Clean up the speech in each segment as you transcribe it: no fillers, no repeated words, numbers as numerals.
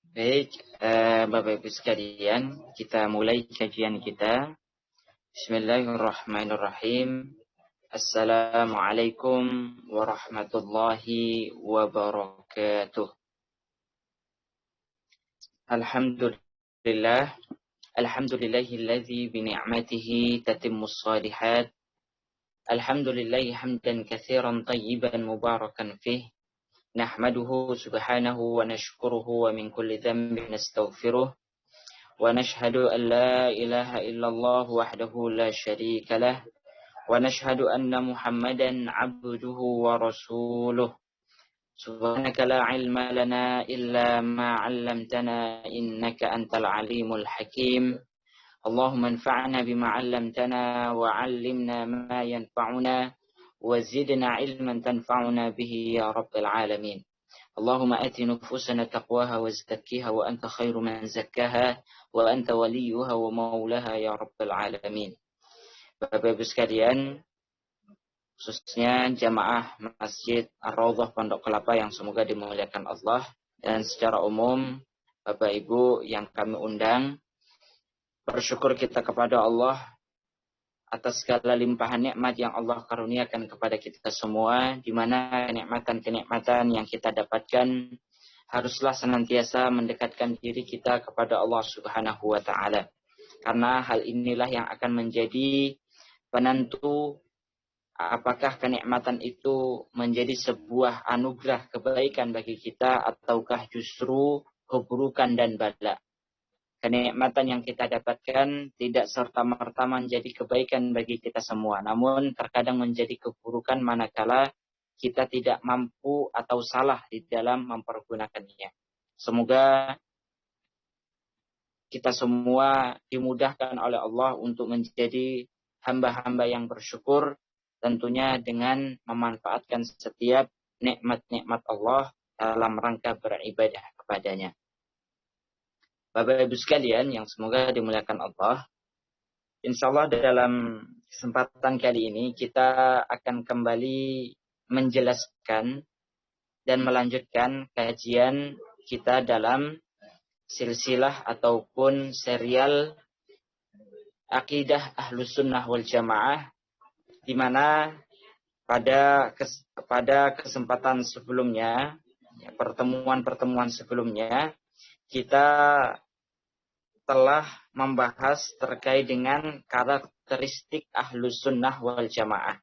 Baik, Bapak Ibu sekalian, kita mulai kajian kita. Bismillahirrahmanirrahim. Assalamualaikum warahmatullahi wabarakatuh. Alhamdulillah, alhamdulillahilladzi bini'matihi tatimmus shalihat. Alhamdulillahi hamdan katsiran tayyiban mubarakan fih. نحمده سبحانه ونشكره ومن كل ذنب نستغفره ونشهد أن لا إله إلا الله وحده لا شريك له ونشهد أن محمدا عبده ورسوله سبحانك لا علم لنا إلا ما علمتنا إنك أنت العليم الحكيم اللهم انفعنا بما علمتنا وعلمنا ما ينفعنا وزدنا علما تنفعنا به يا رب العالمين اللهم آت نفوسنا تقواها وزكيها وأنت خير من زكاها وأنت وليها ومولاها يا رب العالمين. Bapak Ibu sekalian, khususnya jamaah Masjid Ar-Raudhah Pondok Kelapa yang semoga dimuliakan Allah, dan secara umum Bapak Ibu yang kami undang, bersyukur kita kepada Allah atas segala limpahan nikmat yang Allah karuniakan kepada kita semua, di mana kenikmatan-kenikmatan yang kita dapatkan haruslah senantiasa mendekatkan diri kita kepada Allah Subhanahu wa taala. Karena hal inilah yang akan menjadi penentu apakah kenikmatan itu menjadi sebuah anugerah kebaikan bagi kita ataukah justru keburukan dan bala. Kenikmatan yang kita dapatkan tidak serta-merta menjadi kebaikan bagi kita semua. Namun terkadang menjadi keburukan manakala kita tidak mampu atau salah di dalam mempergunakannya. Semoga kita semua dimudahkan oleh Allah untuk menjadi hamba-hamba yang bersyukur. Tentunya dengan memanfaatkan setiap nikmat-nikmat Allah dalam rangka beribadah kepadanya. Bapak Ibu sekalian yang semoga dimuliakan Allah, insya Allah dalam kesempatan kali ini kita akan kembali menjelaskan dan melanjutkan kajian kita dalam silsilah ataupun serial Aqidah Ahlus Sunnah wal Jamaah, di mana pada kesempatan sebelumnya, pertemuan-pertemuan sebelumnya, kita telah membahas terkait dengan karakteristik Ahlus Sunnah wal Jamaah.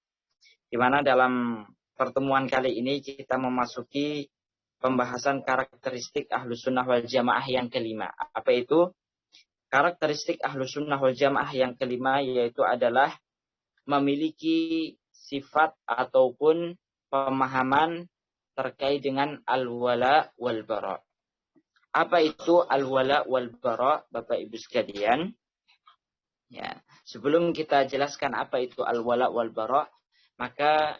Di mana dalam pertemuan kali ini kita memasuki pembahasan karakteristik Ahlus Sunnah wal Jamaah yang kelima. Apa itu? Karakteristik Ahlus Sunnah wal Jamaah yang kelima yaitu adalah memiliki sifat ataupun pemahaman terkait dengan al-wala wal bara. Apa itu al-wala wal bara, Bapak Ibu sekalian? Ya, sebelum kita jelaskan apa itu al-wala wal bara, maka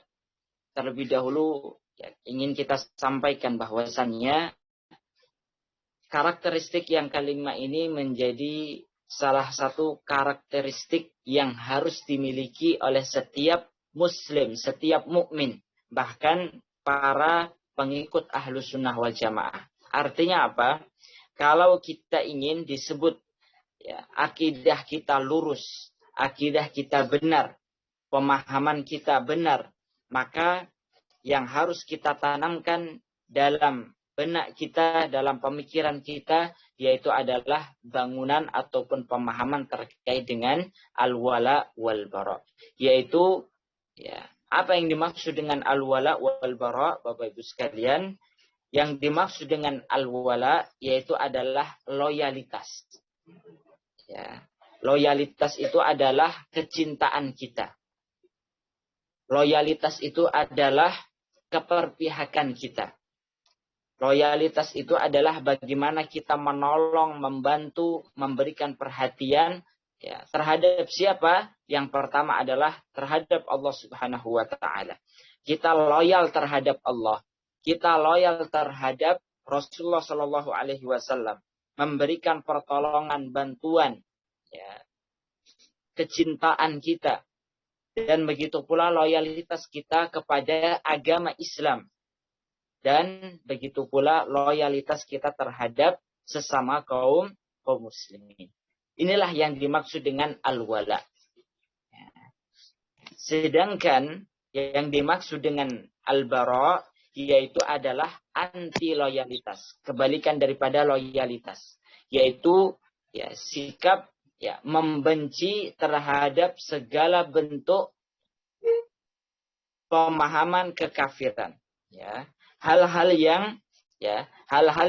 terlebih dahulu ingin kita sampaikan bahwasannya karakteristik yang kelima ini menjadi salah satu karakteristik yang harus dimiliki oleh setiap muslim, setiap mukmin, bahkan para pengikut Ahlus Sunnah wal Jamaah. Artinya apa? Kalau kita ingin disebut akidah kita lurus, akidah kita benar, pemahaman kita benar, maka yang harus kita tanamkan dalam benak kita, dalam pemikiran kita, yaitu adalah bangunan ataupun pemahaman terkait dengan al-wala wal bara. Yaitu apa yang dimaksud dengan al-wala wal bara, Bapak Ibu sekalian? Yang dimaksud dengan al-wala yaitu adalah loyalitas. Loyalitas itu adalah kecintaan kita. Loyalitas itu adalah keperpihakan kita. Loyalitas itu adalah bagaimana kita menolong, membantu, memberikan perhatian terhadap siapa? Yang pertama adalah terhadap Allah Subhanahu wa taala. Kita loyal terhadap Allah. Kita loyal terhadap Rasulullah Shallallahu Alaihi Wasallam, memberikan pertolongan, bantuan, kecintaan kita, dan begitu pula loyalitas kita kepada agama Islam. dan begitu pula loyalitas kita terhadap sesama kaum muslimin. Inilah yang dimaksud dengan al-wala. Sedangkan yang dimaksud dengan al-bara yaitu adalah anti loyalitas, kebalikan daripada loyalitas, yaitu ya sikap ya membenci terhadap segala bentuk pemahaman kekafiran, ya. Hal-hal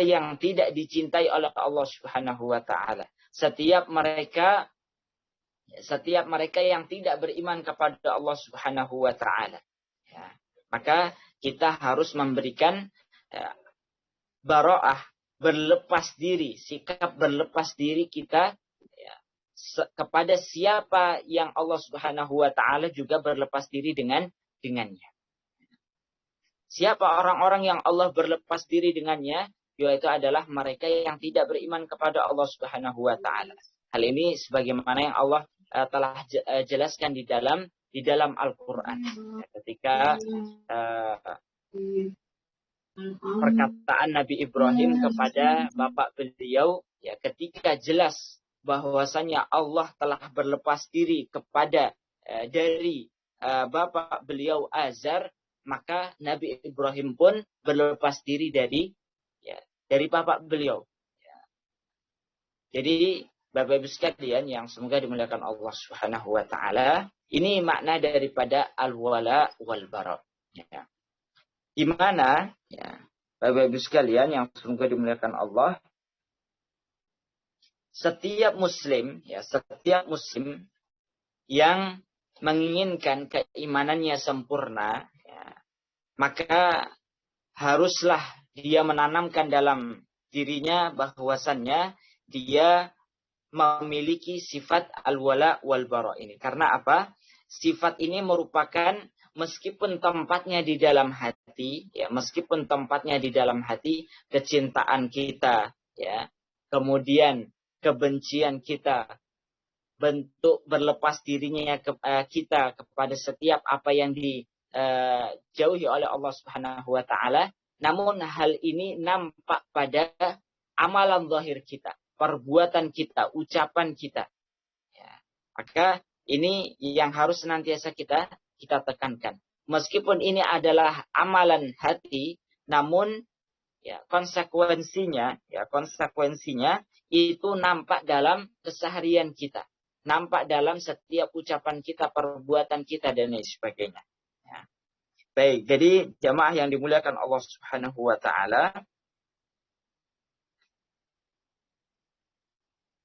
yang tidak dicintai oleh Allah Subhanahu wa taala. Setiap mereka yang tidak beriman kepada Allah Subhanahu wa taala. Ya. Maka kita harus memberikan bara'ah, berlepas diri, sikap berlepas diri kita ya, kepada siapa yang Allah Subhanahu wa taala juga berlepas diri dengannya. Siapa orang-orang yang Allah berlepas diri dengannya? Yaitu adalah mereka yang tidak beriman kepada Allah Subhanahu wa taala. Hal ini sebagaimana yang Allah telah jelaskan di dalam Al-Qur'an. Ketika perkataan Nabi Ibrahim kepada bapak beliau, ya ketika jelas bahwasanya Allah telah berlepas diri kepada dari bapak beliau Azar, maka Nabi Ibrahim pun berlepas diri dari bapak beliau. Ya. Jadi Bapak Ibu sekalian yang semoga dimuliakan Allah Subhanahu wa taala, ini makna daripada al-wala wal bara. Ya. Di mana ya Bapak Ibu sekalian yang semoga dimuliakan Allah, setiap muslim yang menginginkan keimanannya sempurna, maka haruslah dia menanamkan dalam dirinya bahwasannya dia memiliki sifat al-wala wal bara ini. Karena apa? Sifat ini merupakan meskipun tempatnya di dalam hati, ya, meskipun tempatnya di dalam hati, kecintaan kita, ya, kemudian kebencian kita, bentuk berlepas dirinya kita kepada setiap apa yang dijauhi oleh Allah Subhanahu wa taala, namun hal ini nampak pada amalan zahir kita, perbuatan kita, ucapan kita. Ya, maka ini yang harus senantiasa kita tekankan. Meskipun ini adalah amalan hati, namun ya konsekuensinya itu nampak dalam keseharian kita, nampak dalam setiap ucapan kita, perbuatan kita dan lain sebagainya. Ya. Baik, jadi jamaah yang dimuliakan Allah Subhanahu wa taala,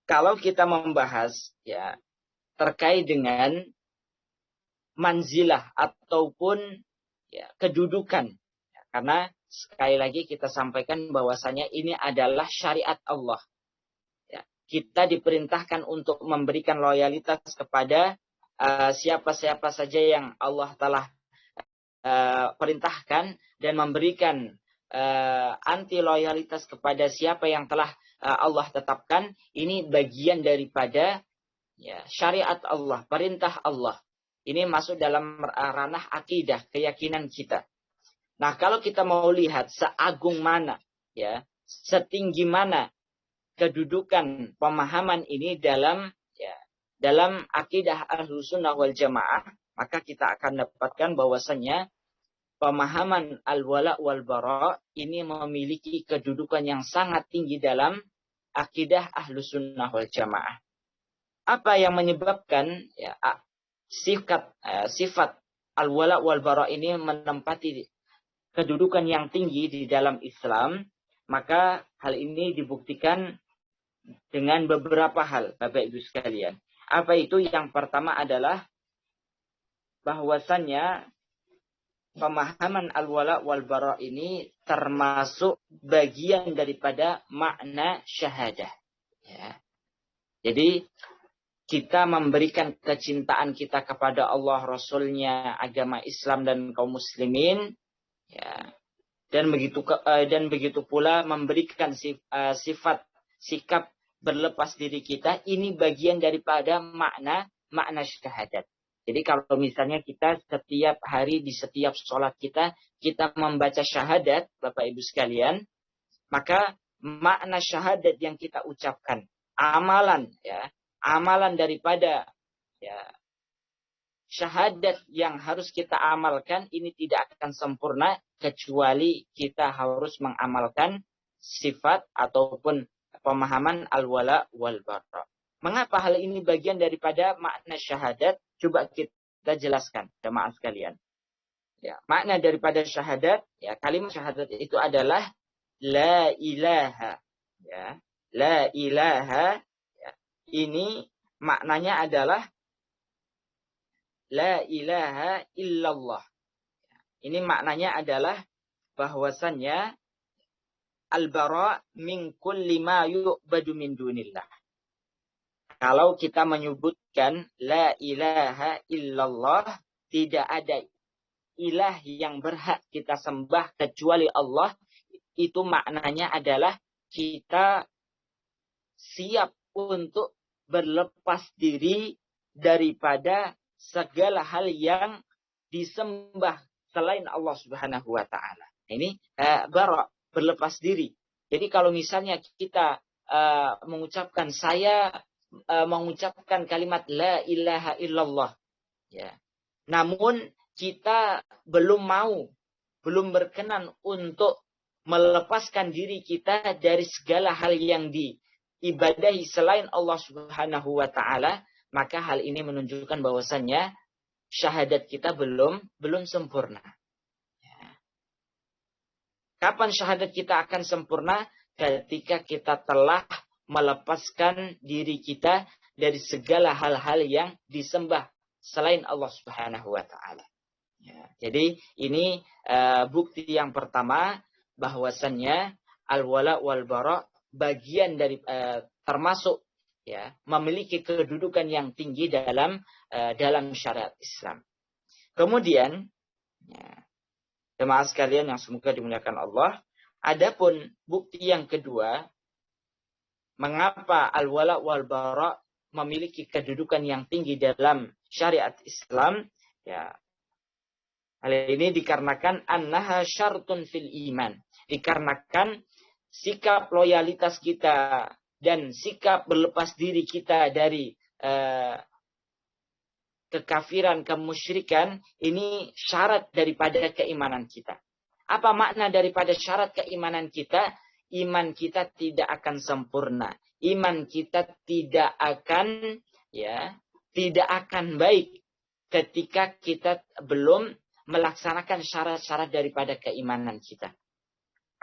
kalau kita membahas ya terkait dengan manzilah ataupun ya kedudukan, ya, karena sekali lagi kita sampaikan bahwasanya ini adalah syariat Allah. Ya, kita diperintahkan untuk memberikan loyalitas kepada siapa-siapa saja yang Allah telah perintahkan, dan memberikan anti loyalitas kepada siapa yang telah Allah tetapkan. Ini bagian daripada ya, syariat Allah, perintah Allah. Ini masuk dalam ranah akidah, keyakinan kita. Nah, kalau kita mau lihat seagung mana, ya, setinggi mana kedudukan pemahaman ini dalam akidah Ahlussunnah wal Jamaah, maka kita akan dapatkan bahwasanya pemahaman al-wala wal bara ini memiliki kedudukan yang sangat tinggi dalam akidah Ahlussunnah wal Jamaah. Apa yang menyebabkan ya, sifat al-wala wal bara ini menempati kedudukan yang tinggi di dalam Islam? Maka hal ini dibuktikan dengan beberapa hal, Bapak Ibu sekalian. Apa itu? Yang pertama adalah bahwasannya pemahaman al-wala wal bara ini termasuk bagian daripada makna syahadah. Ya. Jadi kita memberikan kecintaan kita kepada Allah, Rasulnya, agama Islam dan kaum muslimin, ya, dan begitu pula memberikan sifat sikap berlepas diri kita, ini bagian daripada makna syahadat. Jadi kalau misalnya kita setiap hari di setiap sholat kita membaca syahadat, Bapak Ibu sekalian, maka makna syahadat yang kita ucapkan, amalan daripada ya syahadat yang harus kita amalkan ini tidak akan sempurna kecuali kita harus mengamalkan sifat ataupun pemahaman al-wala wal bara. Mengapa hal ini bagian daripada makna syahadat? Coba kita jelaskan, jemaah sekalian. Ya, makna daripada syahadat, ya, kalimat syahadat itu adalah la ilaha. Ya, la ilaha. Ya, ini maknanya adalah la ilaha illallah. Ini maknanya adalah bahwasannya al-bara min kulli ma yu'badu min dunillah. Kalau kita menyebutkan la ilaha illallah, tidak ada ilah yang berhak kita sembah kecuali Allah, itu maknanya adalah kita siap untuk berlepas diri daripada segala hal yang disembah selain Allah Subhanahu wa taala. Ini bara, berlepas diri. Jadi kalau misalnya kita mengucapkan mengucapkan kalimat la ilaha illallah, ya. Namun kita belum berkenan untuk melepaskan diri kita dari segala hal yang diibadahi selain Allah Subhanahu wa taala, maka hal ini menunjukkan bahwasannya syahadat kita belum sempurna. Ya. Kapan syahadat kita akan sempurna? Ketika kita telah melepaskan diri kita dari segala hal-hal yang disembah selain Allah Subhanahu wa taala. Ya, jadi ini bukti yang pertama bahwasannya al-wala wal bara bagian dari termasuk ya memiliki kedudukan yang tinggi dalam syariat Islam. Kemudian ya, jemaah sekalian yang semoga dimuliakan Allah, adapun bukti yang kedua mengapa al-wala wal bara memiliki kedudukan yang tinggi dalam syariat Islam? Ya, hal ini dikarenakan annaha syartun fil iman. Dikarenakan sikap loyalitas kita dan sikap berlepas diri kita dari kekafiran, kemusyrikan, ini syarat daripada keimanan kita. Apa makna daripada syarat keimanan kita? Iman kita tidak akan sempurna. Iman kita tidak akan baik ketika kita belum melaksanakan syarat-syarat daripada keimanan kita.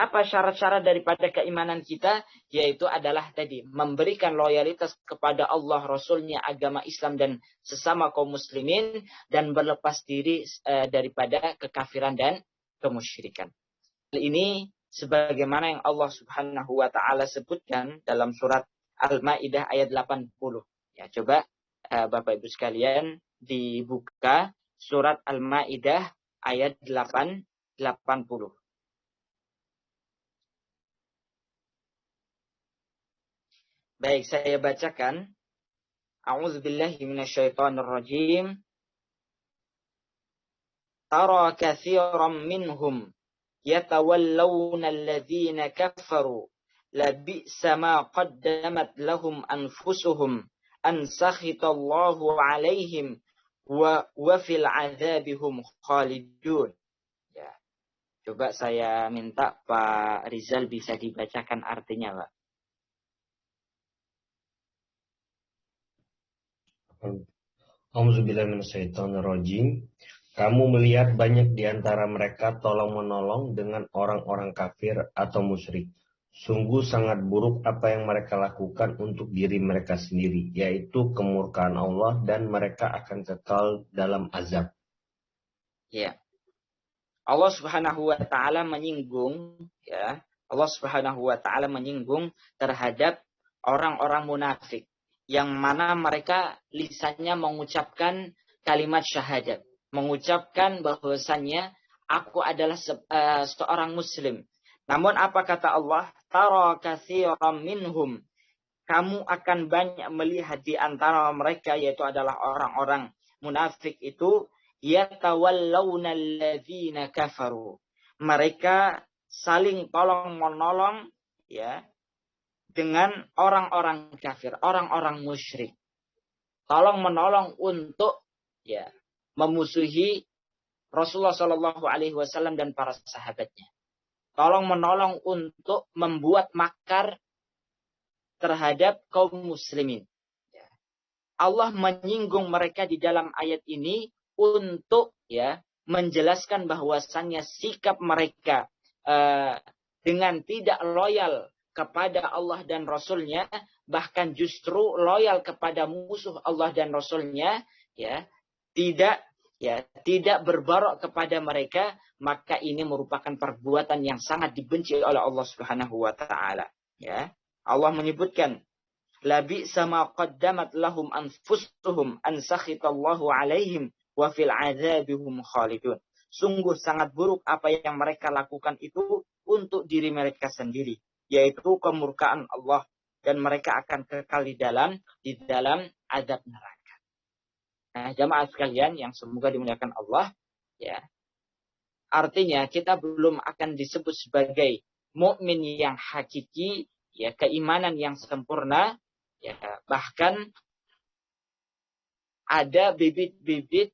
Apa syarat-syarat daripada keimanan kita? Yaitu adalah tadi, memberikan loyalitas kepada Allah, Rasulnya, agama Islam, dan sesama kaum muslimin, dan berlepas diri daripada kekafiran dan kemusyrikan. Hal ini sebagaimana yang Allah Subhanahu wa taala sebutkan dalam surat Al-Maidah ayat 80. Ya, coba Bapak Ibu sekalian dibuka surat Al-Maidah ayat 80. Baik, saya bacakan. A'udzubillahi minasyaitonirrajim. Tara katsiran minhum yatawallawna alladhina kafaru labi'sa ma qaddamat lahum anfusuhum an sakhitallahu alaihim wa fil adzabihum khalidun. Ya. Coba saya minta Pak Rizal bisa dibacakan artinya, Pak. Auzubillahi minasyaitonirrajim. Kamu melihat banyak di antara mereka tolong-menolong dengan orang-orang kafir atau musyrik. Sungguh sangat buruk apa yang mereka lakukan untuk diri mereka sendiri, yaitu kemurkaan Allah, dan mereka akan kekal dalam azab. Ya. Allah Subhanahu wa taala menyinggung, ya. Allah Subhanahu wa taala menyinggung terhadap orang-orang munafik yang mana mereka lisannya mengucapkan kalimat syahadat, mengucapkan bahwasannya aku adalah seorang muslim. Namun apa kata Allah? Tara katsiran minhum. Kamu akan banyak melihat di antara mereka, yaitu adalah orang-orang munafik itu yatawallawna alladzina kafaru. Mereka saling tolong-menolong ya dengan orang-orang kafir, orang-orang musyrik. Tolong-menolong untuk ya memusuhi Rasulullah Shallallahu alaihi wasallam dan para sahabatnya. Tolong-menolong untuk membuat makar terhadap kaum muslimin. Allah menyinggung mereka di dalam ayat ini untuk ya menjelaskan bahwasannya sikap mereka dengan tidak loyal kepada Allah dan Rasul-Nya, bahkan justru loyal kepada musuh Allah dan Rasul-Nya, ya tidak berbarok kepada mereka, maka ini merupakan perbuatan yang sangat dibenci oleh Allah Subhanahu wa taala. Ya. Allah menyebutkan labi sama qaddamat lahum anfusuhum an sakhitallahu alaihim wa fil adzabihum khalidun. Sungguh sangat buruk apa yang mereka lakukan itu untuk diri mereka sendiri, yaitu kemurkaan Allah, dan mereka akan kekal di dalam azab neraka. Nah, jamaah sekalian yang semoga dimuliakan Allah, ya. Artinya kita belum akan disebut sebagai mukmin yang hakiki, ya, keimanan yang sempurna. Ya, bahkan ada bibit-bibit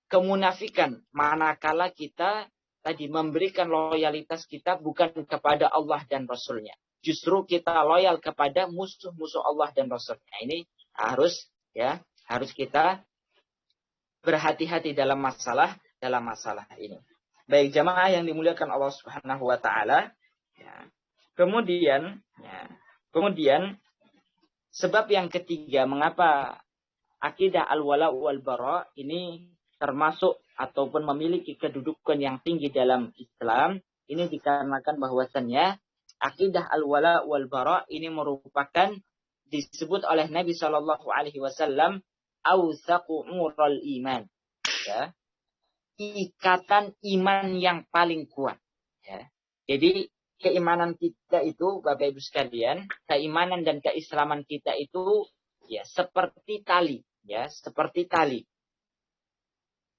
kemunafikan manakala kita tadi memberikan loyalitas kita bukan kepada Allah dan Rasul-Nya. Justru kita loyal kepada musuh-musuh Allah dan Rasul-Nya. Ini harus kita berhati-hati dalam masalah ini. Baik jamaah yang dimuliakan Allah Subhanahu wa taala, ya. Kemudian sebab yang ketiga mengapa akidah al-wala wal bara ini termasuk ataupun memiliki kedudukan yang tinggi dalam Islam, ini dikarenakan bahwasannya akidah al-wala wal bara ini merupakan disebut oleh Nabi Shallallahu alaihi wasallam awsaqu mural iman, ya. Ikatan iman yang paling kuat, ya. Jadi keimanan kita itu, Bapak Ibu sekalian, keimanan dan keislaman kita itu ya seperti tali, ya, seperti tali.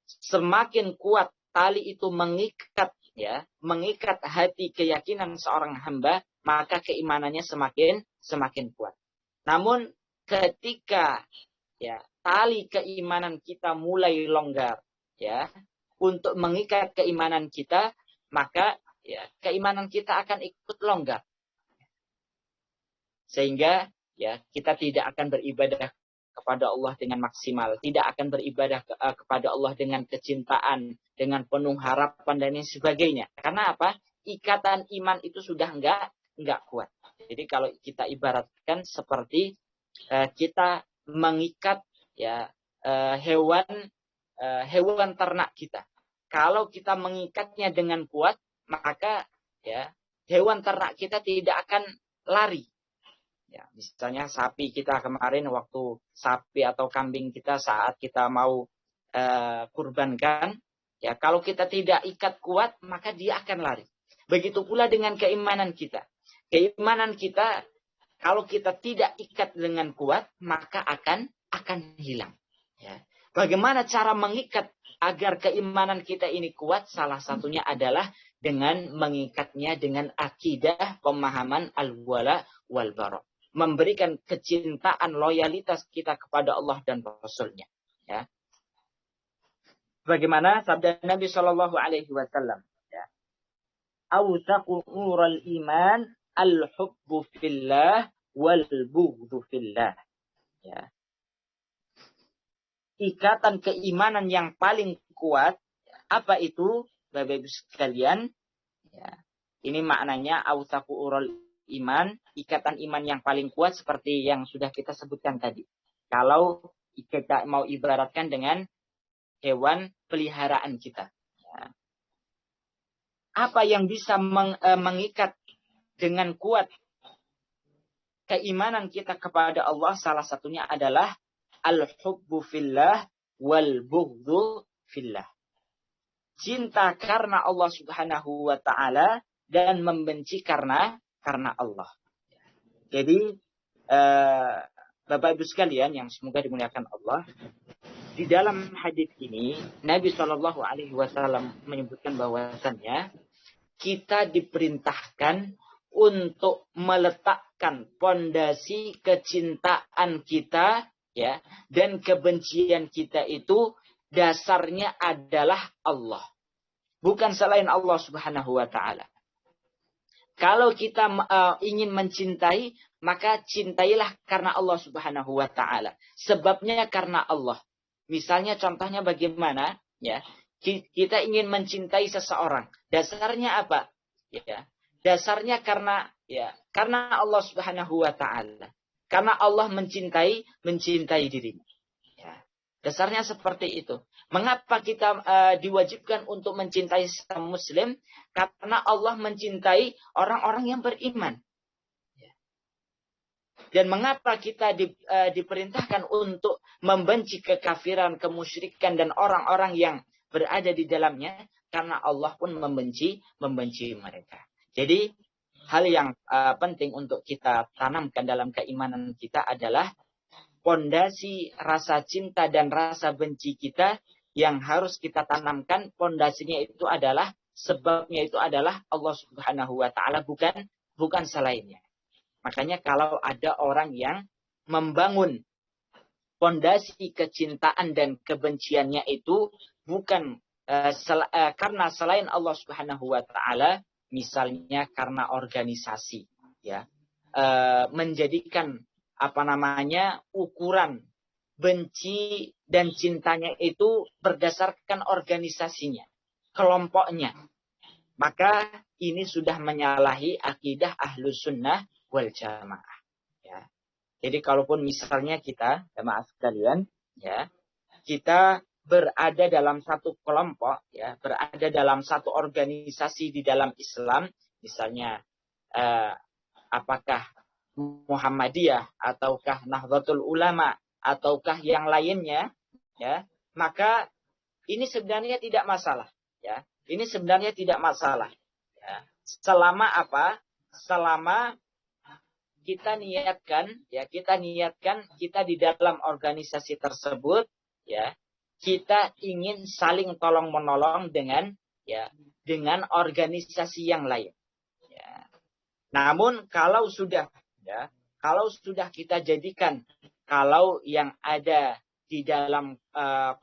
Semakin kuat tali itu mengikat hati keyakinan seorang hamba, maka keimanannya semakin kuat. Namun ketika ya tali keimanan kita mulai longgar, ya, untuk mengikat keimanan kita, maka ya, keimanan kita akan ikut longgar. Sehingga ya kita tidak akan beribadah kepada Allah dengan maksimal, tidak akan beribadah kepada Allah dengan kecintaan, dengan penuh harapan dan lain sebagainya. Karena apa? Ikatan iman itu sudah enggak kuat. Jadi kalau kita ibaratkan seperti kita mengikat ya hewan ternak kita. Kalau kita mengikatnya dengan kuat, maka ya hewan ternak kita tidak akan lari. Ya, misalnya sapi kita kemarin waktu sapi atau kambing kita saat kita mau kurbankan, ya kalau kita tidak ikat kuat maka dia akan lari. Begitu pula dengan keimanan kita. Keimanan kita kalau kita tidak ikat dengan kuat maka akan hilang. Ya. Bagaimana cara mengikat agar keimanan kita ini kuat? Salah satunya adalah dengan mengikatnya dengan akidah pemahaman al-wala wal bara. Memberikan kecintaan, loyalitas kita kepada Allah dan Rasul-Nya. Ya. Bagaimana sabda Nabi Shallallahu alaihi wasallam? Ya. Awsaqu nural iman al-hubbu fillah wal bughdhu fillah. Ya. Ikatan keimanan yang paling kuat, apa itu, Bapak Ibu sekalian? Ya. Ini maknanya awsaqu nural iman, ikatan iman yang paling kuat seperti yang sudah kita sebutkan tadi. Kalau kita mau ibaratkan dengan hewan peliharaan kita. Ya. Apa yang bisa mengikat dengan kuat keimanan kita kepada Allah? Salah satunya adalah al-hubbu fillah wal bughdhu fillah. Cinta karena Allah Subhanahu wa taala dan membenci karena Allah. Jadi Bapak Ibu sekalian yang semoga dimuliakan Allah, di dalam hadis ini Nabi Shallallahu Alaihi Wasallam menyebutkan bahwasannya kita diperintahkan untuk meletakkan pondasi kecintaan kita, ya, dan kebencian kita itu dasarnya adalah Allah, bukan selain Allah Subhanahu wa taala. Kalau kita ingin mencintai, maka cintailah karena Allah Subhanahu wa taala. Sebabnya karena Allah. Misalnya contohnya bagaimana, ya? Kita ingin mencintai seseorang. Dasarnya apa? Ya. Dasarnya karena Allah Subhanahu wa taala. Karena Allah mencintai dirinya. Ya. Dasarnya seperti itu. Mengapa kita diwajibkan untuk mencintai sesama muslim? Karena Allah mencintai orang-orang yang beriman. Dan mengapa kita diperintahkan untuk membenci kekafiran, kemusyrikan, dan orang-orang yang berada di dalamnya? Karena Allah pun membenci mereka. Jadi hal yang penting untuk kita tanamkan dalam keimanan kita adalah pondasi rasa cinta dan rasa benci kita yang harus kita tanamkan. Pondasinya itu adalah, sebabnya itu adalah Allah Subhanahu wa taala, bukan selainnya. Makanya kalau ada orang yang membangun pondasi kecintaan dan kebenciannya itu bukan karena selain Allah Subhanahu wa taala, misalnya karena organisasi, ya, menjadikan ukuran benci dan cintanya itu berdasarkan organisasinya, kelompoknya, maka ini sudah menyalahi akidah Ahlus Sunnah wal Jamaah. Ya. Jadi kalaupun misalnya kita, jamaah sekalian, ya, kita berada dalam satu kelompok, ya, berada dalam satu organisasi di dalam Islam, misalnya apakah Muhammadiyah ataukah Nahdlatul Ulama ataukah yang lainnya, ya, maka ini sebenarnya tidak masalah, ya. Ini sebenarnya tidak masalah, ya. Selama apa? Selama kita niatkan kita di dalam organisasi tersebut, ya, kita ingin saling tolong menolong dengan organisasi yang lain. Ya. Namun kalau sudah kita jadikan kalau yang ada di dalam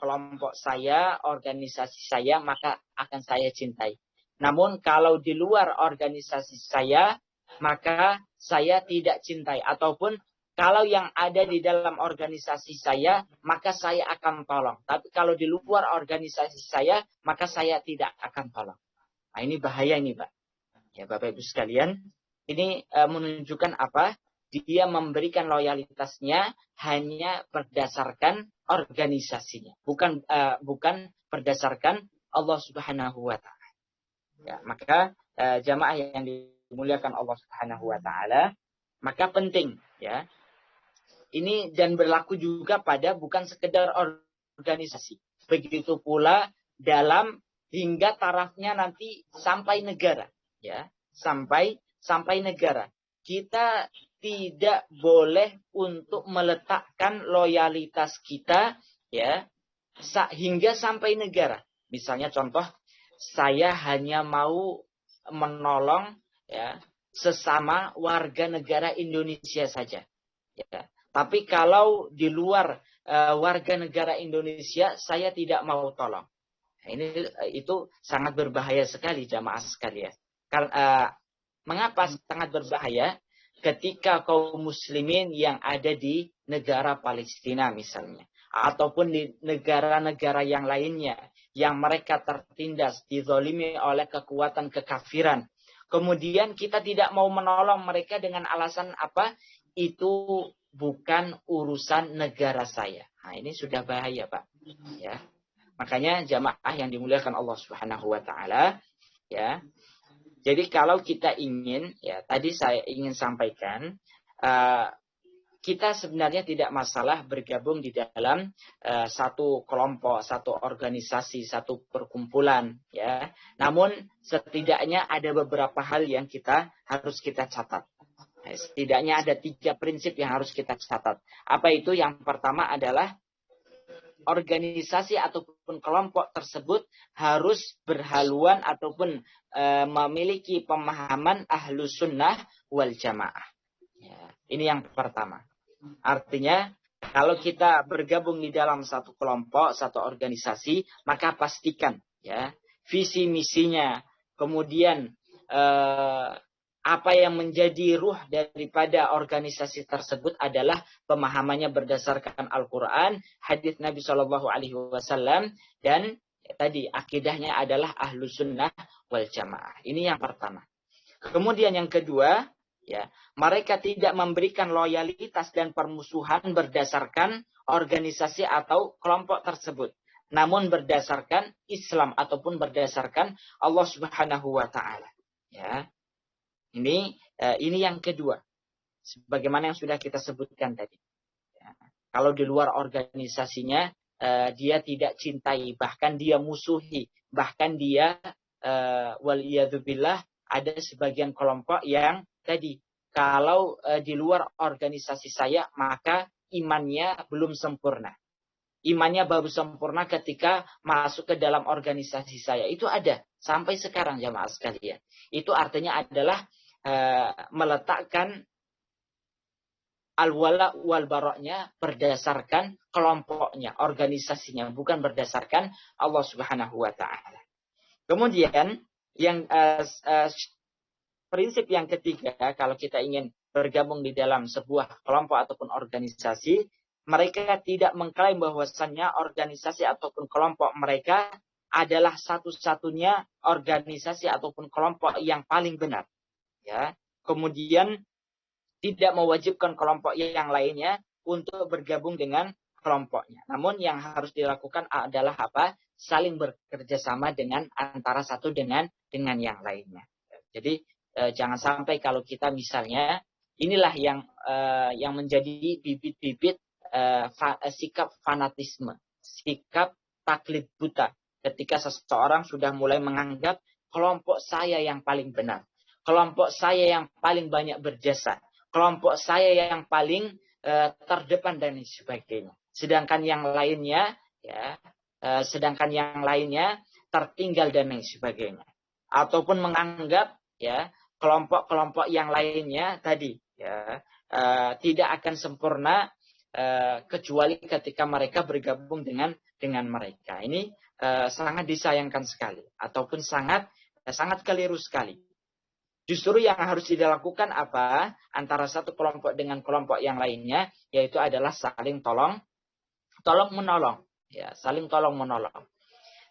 kelompok saya, organisasi saya, maka akan saya cintai. Namun kalau di luar organisasi saya, maka saya tidak cintai. Ataupun kalau yang ada di dalam organisasi saya, maka saya akan tolong. Tapi kalau di luar organisasi saya, maka saya tidak akan tolong. Nah, ini bahaya ini, Pak. Ya, Bapak Ibu sekalian, ini menunjukkan apa? Dia memberikan loyalitasnya hanya berdasarkan organisasinya, bukan berdasarkan Allah Subhanahu wa taala. Ya, maka jamaah yang dimuliakan Allah Subhanahu wa taala, maka penting, ya. Ini dan berlaku juga pada bukan sekedar organisasi. Begitu pula dalam hingga tarafnya nanti sampai negara, ya. Sampai negara. Kita tidak boleh untuk meletakkan loyalitas kita, ya, hingga sampai negara. Misalnya contoh, saya hanya mau menolong, ya, sesama warga negara Indonesia saja, ya. Tapi kalau di luar warga negara Indonesia saya tidak mau tolong. Nah, itu sangat berbahaya sekali, jamaah sekalian. Mengapa sangat berbahaya? Ketika kaum muslimin yang ada di negara Palestina misalnya, ataupun di negara-negara yang lainnya, yang mereka tertindas, dizalimi oleh kekuatan kekafiran. Kemudian kita tidak mau menolong mereka dengan alasan apa? Itu bukan urusan negara saya. Nah, ini sudah bahaya, Pak. Ya. Makanya jamaah yang dimuliakan Allah Subhanahu wa taala, ya. Jadi kalau kita ingin, ya, tadi saya ingin sampaikan, kita sebenarnya tidak masalah bergabung di dalam satu kelompok, satu organisasi, satu perkumpulan, ya. Namun setidaknya ada beberapa hal yang harus kita catat. Setidaknya ada 3 prinsip yang harus kita catat. Apa itu? Yang pertama adalah organisasi ataupun kelompok tersebut harus berhaluan ataupun memiliki pemahaman ahlus sunnah wal jamaah. Ya, ini yang pertama. Artinya kalau kita bergabung di dalam satu kelompok, satu organisasi, maka pastikan ya visi misinya, kemudian apa yang menjadi ruh daripada organisasi tersebut adalah pemahamannya berdasarkan Al-Quran, hadis Nabi Shallallahu Alaihi Wasallam, dan tadi akidahnya adalah ahlus sunnah wal jamaah. Ini yang pertama. Kemudian yang kedua, ya, mereka tidak memberikan loyalitas dan permusuhan berdasarkan organisasi atau kelompok tersebut, namun berdasarkan Islam ataupun berdasarkan Allah Subhanahu wa taala. Ya. Ini yang kedua. Sebagaimana yang sudah kita sebutkan tadi. Ya. Kalau di luar organisasinya dia tidak cintai, bahkan dia musuhi, bahkan dia waliyadzubillah ada sebagian kelompok yang tadi kalau di luar organisasi saya maka imannya belum sempurna. Imannya baru sempurna ketika masuk ke dalam organisasi saya. Itu ada sampai sekarang jamaah sekalian. Itu artinya adalah meletakkan al-wala wal baroknya berdasarkan kelompoknya, organisasinya, bukan berdasarkan Allah Subhanahu wa taala. Kemudian yang prinsip yang ketiga, kalau kita ingin bergabung di dalam sebuah kelompok ataupun organisasi, mereka tidak mengklaim bahwasannya organisasi ataupun kelompok mereka adalah satu-satunya organisasi ataupun kelompok yang paling benar. Ya, kemudian tidak mewajibkan kelompok yang lainnya untuk bergabung dengan kelompoknya. Namun yang harus dilakukan adalah apa? Saling bekerja sama dengan antara satu dengan yang lainnya. Jadi jangan sampai kalau kita misalnya inilah yang menjadi bibit-bibit sikap fanatisme, sikap taklid buta. Ketika seseorang sudah mulai menganggap kelompok saya yang paling benar, kelompok saya yang paling banyak berjasa, kelompok saya yang paling terdepan dan sebagainya. Sedangkan yang lainnya, tertinggal dan lain sebagainya. Ataupun menganggap ya kelompok-kelompok yang lainnya tadi tidak akan sempurna kecuali ketika mereka bergabung dengan mereka. Ini sangat disayangkan sekali ataupun sangat keliru sekali. Justru yang harus dilakukan apa? Antara satu kelompok dengan kelompok yang lainnya, yaitu adalah saling tolong menolong. Ya, saling tolong menolong.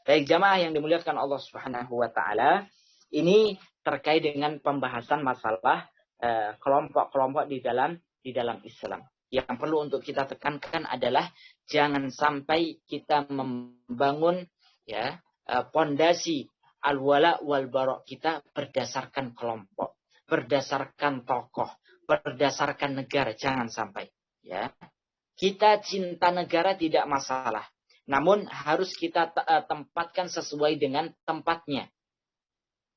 Baik jamaah yang dimuliakan Allah Subhanahu wa taala, ini terkait dengan pembahasan masalah kelompok-kelompok di dalam Islam. Yang perlu untuk kita tekankan adalah jangan sampai kita membangun pondasi al-wala wal bara kita berdasarkan kelompok, berdasarkan tokoh, berdasarkan negara, jangan sampai. Ya, kita cinta negara tidak masalah, namun harus kita tempatkan sesuai dengan tempatnya.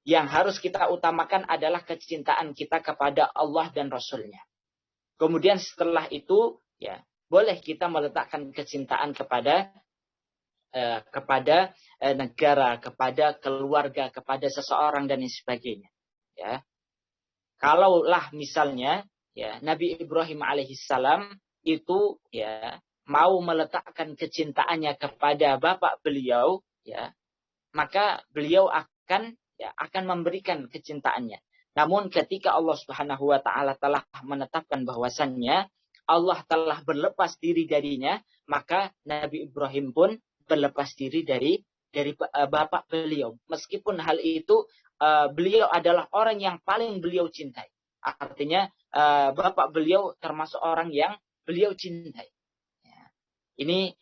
Yang harus kita utamakan adalah kecintaan kita kepada Allah dan Rasul-Nya. Kemudian setelah itu, ya boleh kita meletakkan kecintaan kepada negara, kepada keluarga, kepada seseorang dan sebagainya. Ya, kalaulah misalnya Nabi Ibrahim alaihissalam itu mau meletakkan kecintaannya kepada bapak beliau, maka beliau akan memberikan kecintaannya. Namun ketika Allah Subhanahu wa taala telah menetapkan bahwasannya Allah telah berlepas diri darinya, maka Nabi Ibrahim pun berlepas diri dari bapak beliau. Meskipun hal itu beliau adalah orang yang paling beliau cintai. Artinya bapak beliau termasuk orang yang beliau cintai. Ini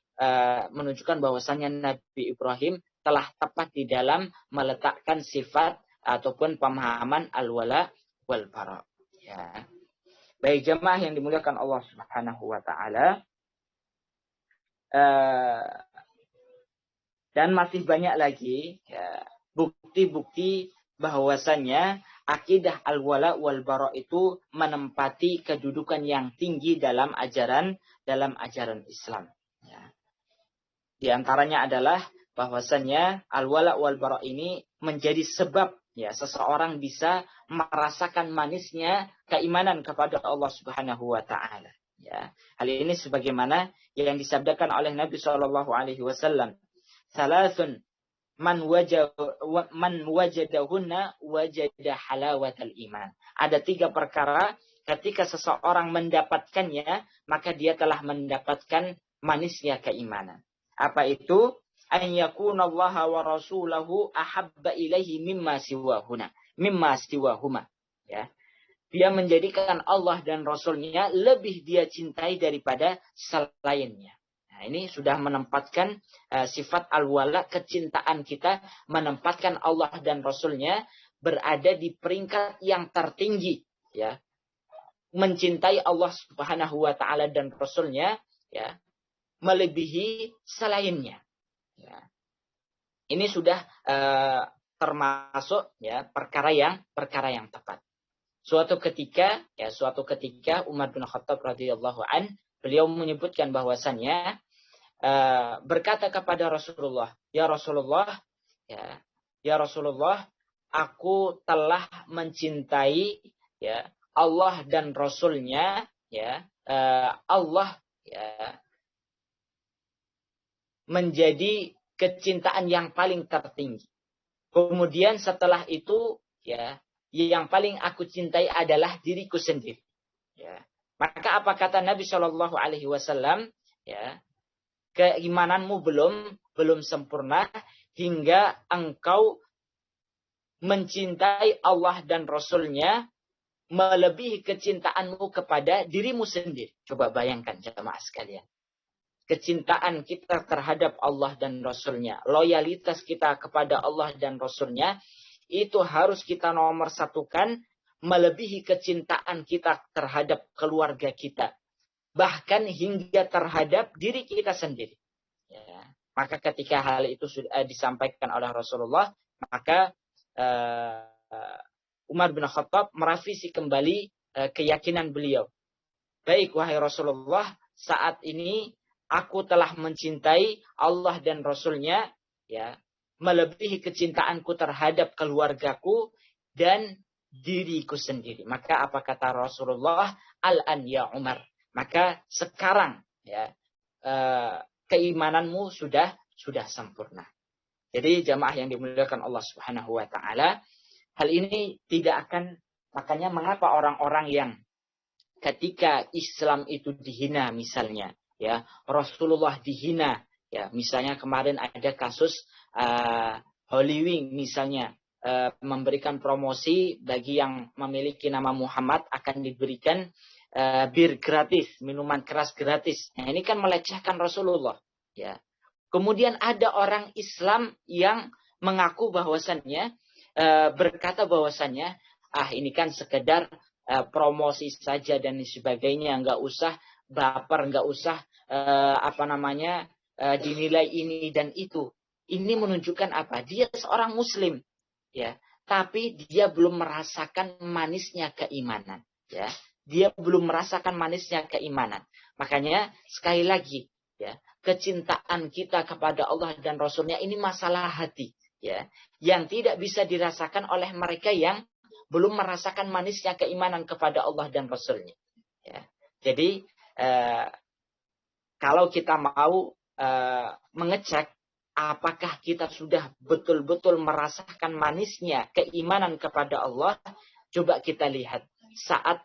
menunjukkan bahwasannya Nabi Ibrahim telah tepat di dalam meletakkan sifat ataupun pemahaman al-wala wal bara. Ya. Baik jemaah yang dimuliakan Allah Subhanahu wa taala. Dan masih banyak lagi bukti-bukti bahwasannya akidah al-wala wal bara itu menempati kedudukan yang tinggi dalam ajaran Islam. Ya. Di antaranya adalah bahwasannya al-wala wal bara ini menjadi sebab ya seseorang bisa merasakan manisnya keimanan kepada Allah Subhanahu wa taala. Ya. Hal ini sebagaimana yang disabdakan oleh Nabi sallallahu alaihi wasallam, "Salasun man wajadahunna wajada halawatal iman." Ada 3 perkara ketika seseorang mendapatkannya, maka dia telah mendapatkan manisnya keimanan. Apa itu? An yakunallaha wa rasulahu ahabba ilaihi mimma siwahuma. Ya. Dia menjadikan Allah dan Rasulnya lebih dia cintai daripada selainnya. Nah, ini sudah menempatkan sifat al-wala, kecintaan kita, menempatkan Allah dan Rasulnya berada di peringkat yang tertinggi. Ya. Mencintai Allah Subhanahu wa taala dan Rasulnya, ya, melebihi selainnya. Ya. Ini sudah termasuk ya perkara yang tepat. Suatu ketika Umar bin Khattab radhiyallahu an, beliau menyebutkan bahwasannya berkata kepada Rasulullah, ya Rasulullah, aku telah mencintai ya Allah dan Rasulnya, ya Allah ya menjadi kecintaan yang paling tertinggi. Kemudian setelah itu, ya, yang paling aku cintai adalah diriku sendiri. Ya. Maka apa kata Nabi Shallallahu Alaihi Wasallam? Ya, keimananmu belum sempurna hingga engkau mencintai Allah dan Rasulnya melebihi kecintaanmu kepada dirimu sendiri. Coba bayangkan jemaah sekalian. Kecintaan kita terhadap Allah dan Rasulnya, loyalitas kita kepada Allah dan Rasulnya, itu harus kita nomor satukan melebihi kecintaan kita terhadap keluarga kita. Bahkan hingga terhadap diri kita sendiri. Ya. Maka ketika hal itu sudah disampaikan oleh Rasulullah, maka Umar bin Khattab merevisi kembali keyakinan beliau. Baik, wahai Rasulullah, saat ini aku telah mencintai Allah dan Rasulnya, ya, melebihi kecintaanku terhadap keluargaku dan diriku sendiri. Maka apa kata Rasulullah? Al-an ya Umar. Maka sekarang, ya, keimananmu sudah sempurna. Jadi jamaah yang dimuliakan Allah Subhanahu wa taala, hal ini tidak akan, makanya mengapa orang-orang yang ketika Islam itu dihina misalnya, ya, Rasulullah dihina, ya, misalnya kemarin ada kasus Holy Wing misalnya, memberikan promosi bagi yang memiliki nama Muhammad akan diberikan bir gratis, minuman keras gratis. Nah, ini kan melecehkan Rasulullah, ya. Kemudian ada orang Islam yang mengaku bahwasannya berkata bahwasannya ini kan sekedar promosi saja dan sebagainya, nggak usah baper, nggak usah dinilai ini dan itu. Ini menunjukkan apa? Dia seorang Muslim, ya, tapi dia belum merasakan manisnya keimanan, ya. Dia belum merasakan manisnya keimanan. Makanya sekali lagi, ya, kecintaan kita kepada Allah dan Rasulnya ini masalah hati, ya, yang tidak bisa dirasakan oleh mereka yang belum merasakan manisnya keimanan kepada Allah dan Rasulnya. Ya. Jadi kalau kita mau mengecek apakah kita sudah betul-betul merasakan manisnya keimanan kepada Allah, coba kita lihat saat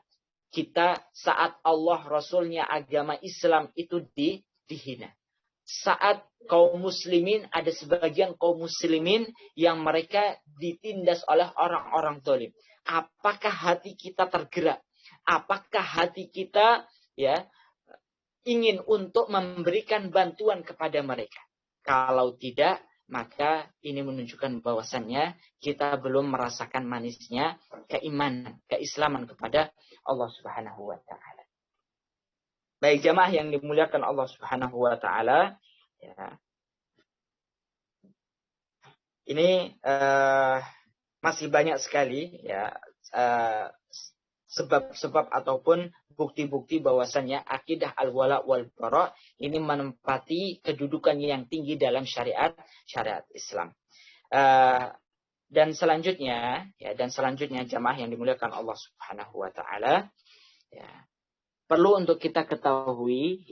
Allah, Rasulnya, agama Islam itu dihina. Saat kaum muslimin, ada sebagian kaum muslimin yang mereka ditindas oleh orang-orang zalim. Apakah hati kita tergerak? Apakah hati kita, ya, ingin untuk memberikan bantuan kepada mereka? Kalau tidak, maka ini menunjukkan bahwasannya kita belum merasakan manisnya keimanan, keislaman kepada Allah Subhanahu wa taala. Baik jamaah yang dimuliakan Allah Subhanahu wa taala, ya. Ini masih banyak sekali, ya, sebab-sebab ataupun bukti-bukti bahwasannya akidah al-wala wal bara ini menempati kedudukan yang tinggi dalam syariat Islam. Dan selanjutnya jamaah yang dimuliakan Allah Subhanahu wa taala, ya, perlu untuk kita ketahui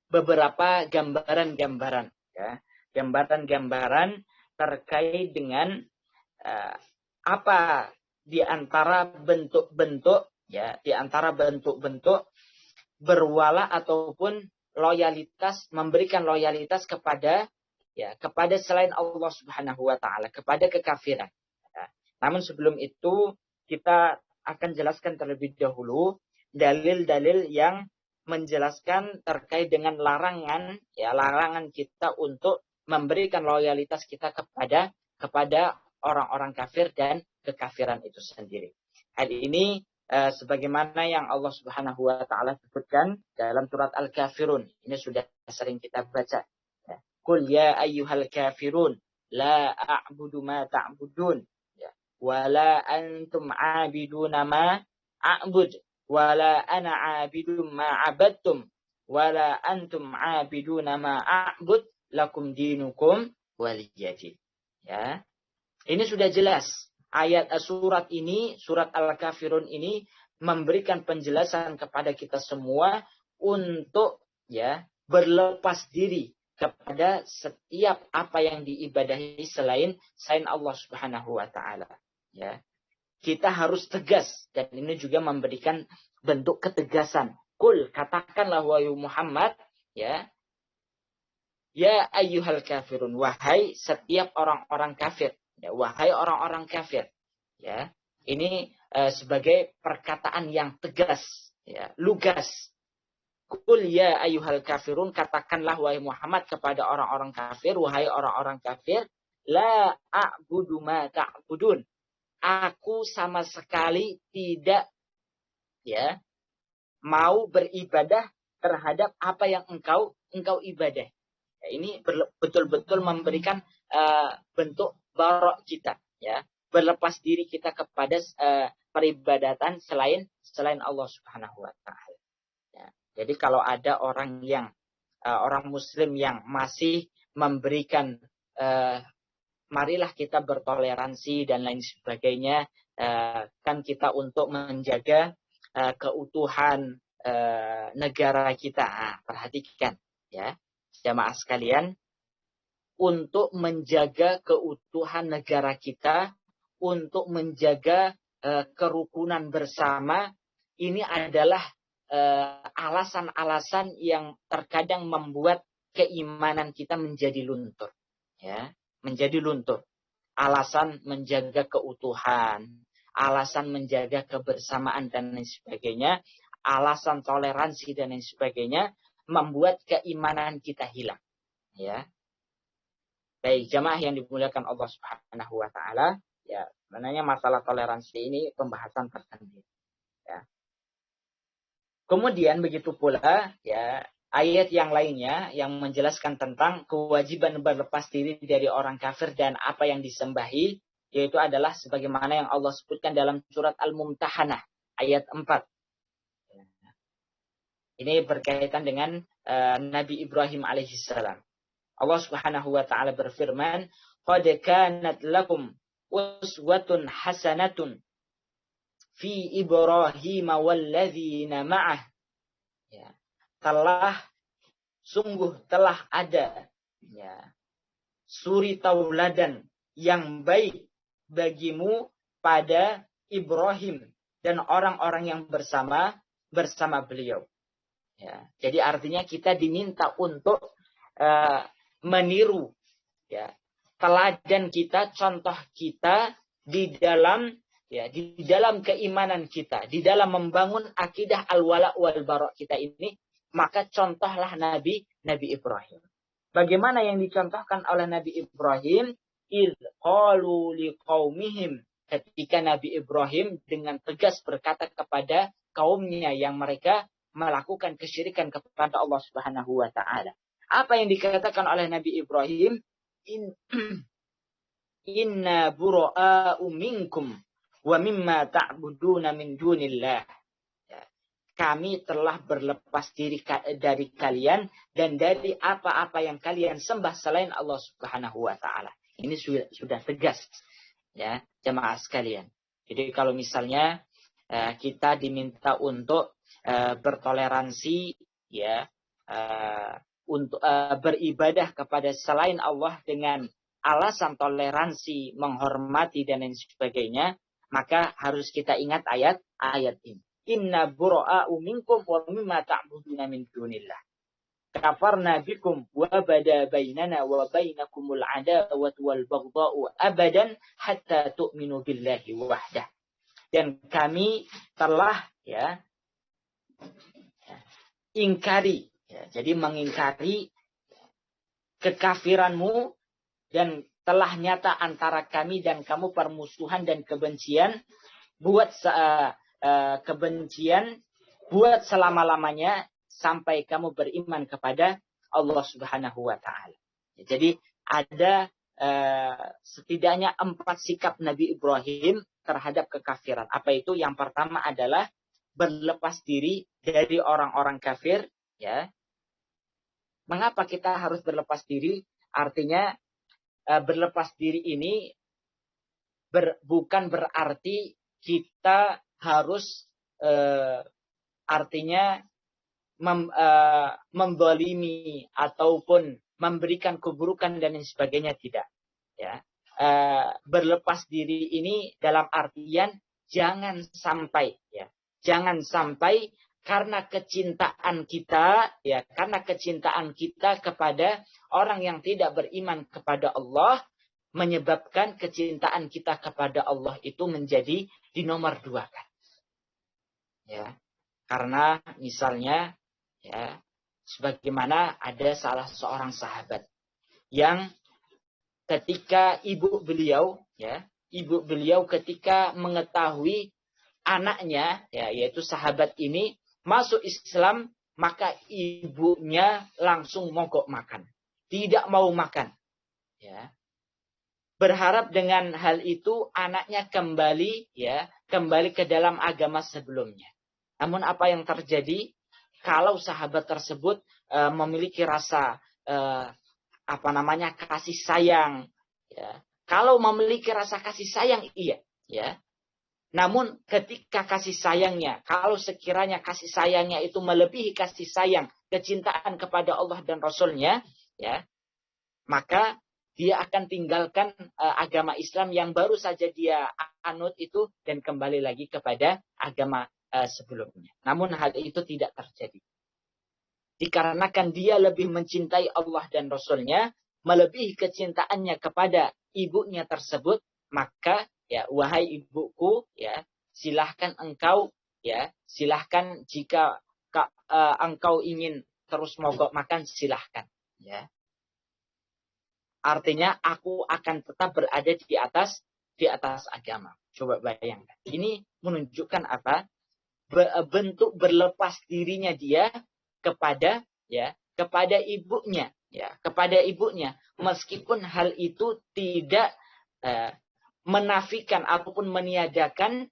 beberapa gambaran-gambaran, ya, gambaran-gambaran terkait dengan apa di antara bentuk-bentuk berwala ataupun loyalitas, memberikan loyalitas kepada selain Allah Subhanahu wa taala, kepada kekafiran. Ya. Namun sebelum itu kita akan jelaskan terlebih dahulu dalil-dalil yang menjelaskan terkait dengan larangan kita untuk memberikan loyalitas kita kepada orang-orang kafir dan kekafiran itu sendiri. Hal ini sebagaimana yang Allah Subhanahu wa taala sebutkan dalam surat Al-Kafirun. Ini sudah sering kita baca. Qul ya ayyuhal kafirun la a'budu ma ta'budun, ya, wala antum 'abiduna ma a'bud wala ana 'abidum ma 'abadtum wala antum 'abiduna ma a'bud lakum dinukum waliyadin. Ya. Ini sudah jelas. Surat Al-Kafirun ini memberikan penjelasan kepada kita semua untuk berlepas diri kepada setiap apa yang diibadahi selain Allah Subhanahu wa taala. Ya. Kita harus tegas, dan ini juga memberikan bentuk ketegasan. Qul, katakanlah wahai Muhammad, ya ayyuhal kafirun, wahai setiap orang-orang kafir. Ya, wahai orang-orang kafir. Ya, ini sebagai perkataan yang tegas, ya, lugas. Qul ya ayyuhal kafirun, katakanlah wahai Muhammad kepada orang-orang kafir, wahai orang-orang kafir, la a'budu ma ta'budun. Aku sama sekali tidak mau beribadah terhadap apa yang engkau ibadah. Ya, ini betul-betul memberikan bentuk barok kita, ya, berlepas diri kita kepada peribadatan selain Allah Subhanahu wa taala. Ya. Jadi kalau ada orang muslim yang masih memberikan marilah kita bertoleransi dan lain sebagainya, kan kita untuk menjaga keutuhan negara kita. Perhatikan, ya, jamaah sekalian, untuk menjaga keutuhan negara kita, untuk menjaga kerukunan bersama, ini adalah alasan-alasan yang terkadang membuat keimanan kita menjadi luntur, ya, menjadi luntur. Alasan menjaga keutuhan, alasan menjaga kebersamaan dan lain sebagainya, alasan toleransi dan lain sebagainya, membuat keimanan kita hilang, ya. Baik, jamaah yang dimuliakan Allah Subhanahu wa taala, ya, sebenarnya masalah toleransi ini pembahasan tersendiri, ya. Kemudian begitu pula, ya, ayat yang lainnya yang menjelaskan tentang kewajiban berlepas diri dari orang kafir dan apa yang disembahi, yaitu adalah sebagaimana yang Allah sebutkan dalam surat Al-Mumtahanah ayat 4. Ini berkaitan dengan Nabi Ibrahim alaihissalam. Allah Subhanahu wa taala berfirman, "Qad kanat lakum uswatun hasanatun fi Ibrahim walladzina ma'ah." Ya. Sungguh telah ada, ya, suri tauladan yang baik bagimu pada Ibrahim dan orang-orang yang bersama beliau. Ya. Jadi artinya kita diminta untuk meniru, ya, teladan kita, contoh kita di dalam keimanan kita, di dalam membangun akidah al-wala wal bara kita ini, maka contohlah Nabi Ibrahim. Bagaimana yang dicontohkan oleh Nabi Ibrahim? Iz qalu liqaumihim, ketika Nabi Ibrahim dengan tegas berkata kepada kaumnya yang mereka melakukan kesyirikan kepada Allah Subhanahu wa taala. Apa yang dikatakan oleh Nabi Ibrahim? inna bura'a'u minkum wa mimma ta'buduna min dunillah. Kami telah berlepas diri dari kalian dan dari apa-apa yang kalian sembah selain Allah Subhanahu wa taala. Ini sudah tegas, ya, jemaah sekalian. Jadi kalau misalnya kita diminta untuk bertoleransi, ya, untuk beribadah kepada selain Allah dengan alasan toleransi, menghormati dan lain sebagainya, maka harus kita ingat ayat ini. Inna bura'a'u minkum wa mimma ta'buduna min dunillah. Kafarna bikum wa bada bainana wa bainakumul adawatu wal baghdha'u abadan hatta tu'minu billahi wahdah. Dan kami telah, ya, ingkari, ya, jadi mengingkari kekafiranmu dan telah nyata antara kami dan kamu permusuhan dan kebencian buat kebencian buat selama-lamanya sampai kamu beriman kepada Allah Subhanahu wa taala. Jadi ada setidaknya 4 sikap Nabi Ibrahim terhadap kekafiran. Apa itu? Yang pertama adalah berlepas diri dari orang-orang kafir, ya. Mengapa kita harus berlepas diri? Artinya berlepas diri ini bukan berarti kita harus artinya mendolimi ataupun memberikan keburukan dan lain sebagainya, tidak, ya. Berlepas diri ini dalam artian jangan sampai, ya, jangan sampai karena kecintaan kita, ya, karena kecintaan kita kepada orang yang tidak beriman kepada Allah menyebabkan kecintaan kita kepada Allah itu menjadi dinomor 2-kan. Ya, karena misalnya, ya, sebagaimana ada salah seorang sahabat yang ketika ibu beliau ketika mengetahui anaknya, ya, yaitu sahabat ini masuk Islam, maka ibunya langsung mogok makan, tidak mau makan, ya. Berharap dengan hal itu anaknya kembali ke dalam agama sebelumnya. Namun apa yang terjadi? Kalau sahabat tersebut memiliki rasa kasih sayang, ya. Kalau memiliki rasa kasih sayang, iya, ya. Namun ketika kasih sayangnya, kalau sekiranya kasih sayangnya itu melebihi kasih sayang, kecintaan kepada Allah dan Rasulnya, ya, maka dia akan tinggalkan agama Islam yang baru saja dia anut itu dan kembali lagi kepada agama sebelumnya. Namun hal itu tidak terjadi. Dikarenakan dia lebih mencintai Allah dan Rasulnya, melebihi kecintaannya kepada ibunya tersebut, maka, ya, wahai ibuku, ya, silahkan engkau, ya, silahkan jika engkau ingin terus mogok makan, silahkan, ya. Artinya aku akan tetap berada di atas agama. Coba bayangkan. Ini menunjukkan apa? Bentuk berlepas dirinya dia kepada ibunya, ya, kepada ibunya. Meskipun hal itu tidak menafikan ataupun meniadakan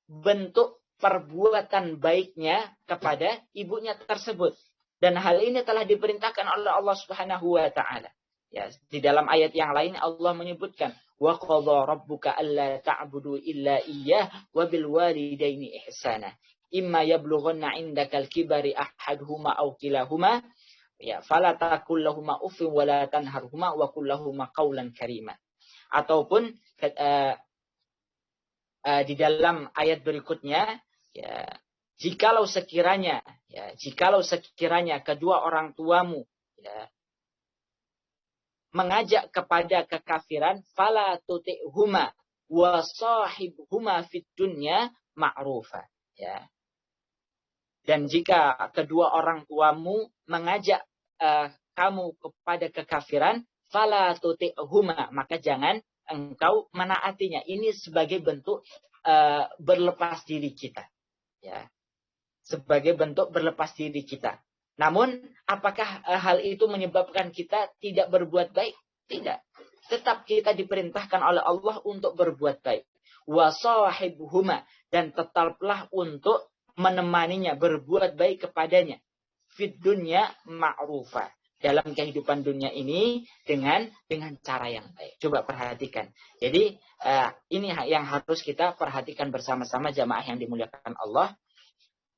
bentuk perbuatan baiknya kepada ibunya tersebut. Dan hal ini telah diperintahkan oleh Allah Subhanahu wa taala. Ya, di dalam ayat yang lain Allah menyebutkan wa qadha rabbuka alla ta'budu illa iyyah wa bil walidaini ihsana imma yablughanna 'indakal kibari ahaduhuma aw kilahuma ya fala taqul lahumu uffin wa la tanharhuma wa qul lahumu qawlan karima. Ataupun di dalam ayat berikutnya, ya, jikalau sekiranya kedua orang tuamu, ya, mengajak kepada kekafiran, fala tuti'huma wa sahibhuma fid dunya ma'rufa, ya. Dan jika kedua orang tuamu mengajak kamu kepada kekafiran, fala tuti'huma, maka jangan engkau menaatinya. Ini sebagai bentuk berlepas diri kita, ya. Sebagai bentuk berlepas diri kita. Namun, apakah hal itu menyebabkan kita tidak berbuat baik? Tidak. tetap kita diperintahkan oleh Allah untuk berbuat baik. Wa shahibhuma, dan tetaplah untuk menemaninya, berbuat baik kepadanya. Fid dunya ma'rufa, dalam kehidupan dunia ini dengan cara yang baik. Coba perhatikan. Jadi ini yang harus kita perhatikan bersama-sama jamaah yang dimuliakan Allah.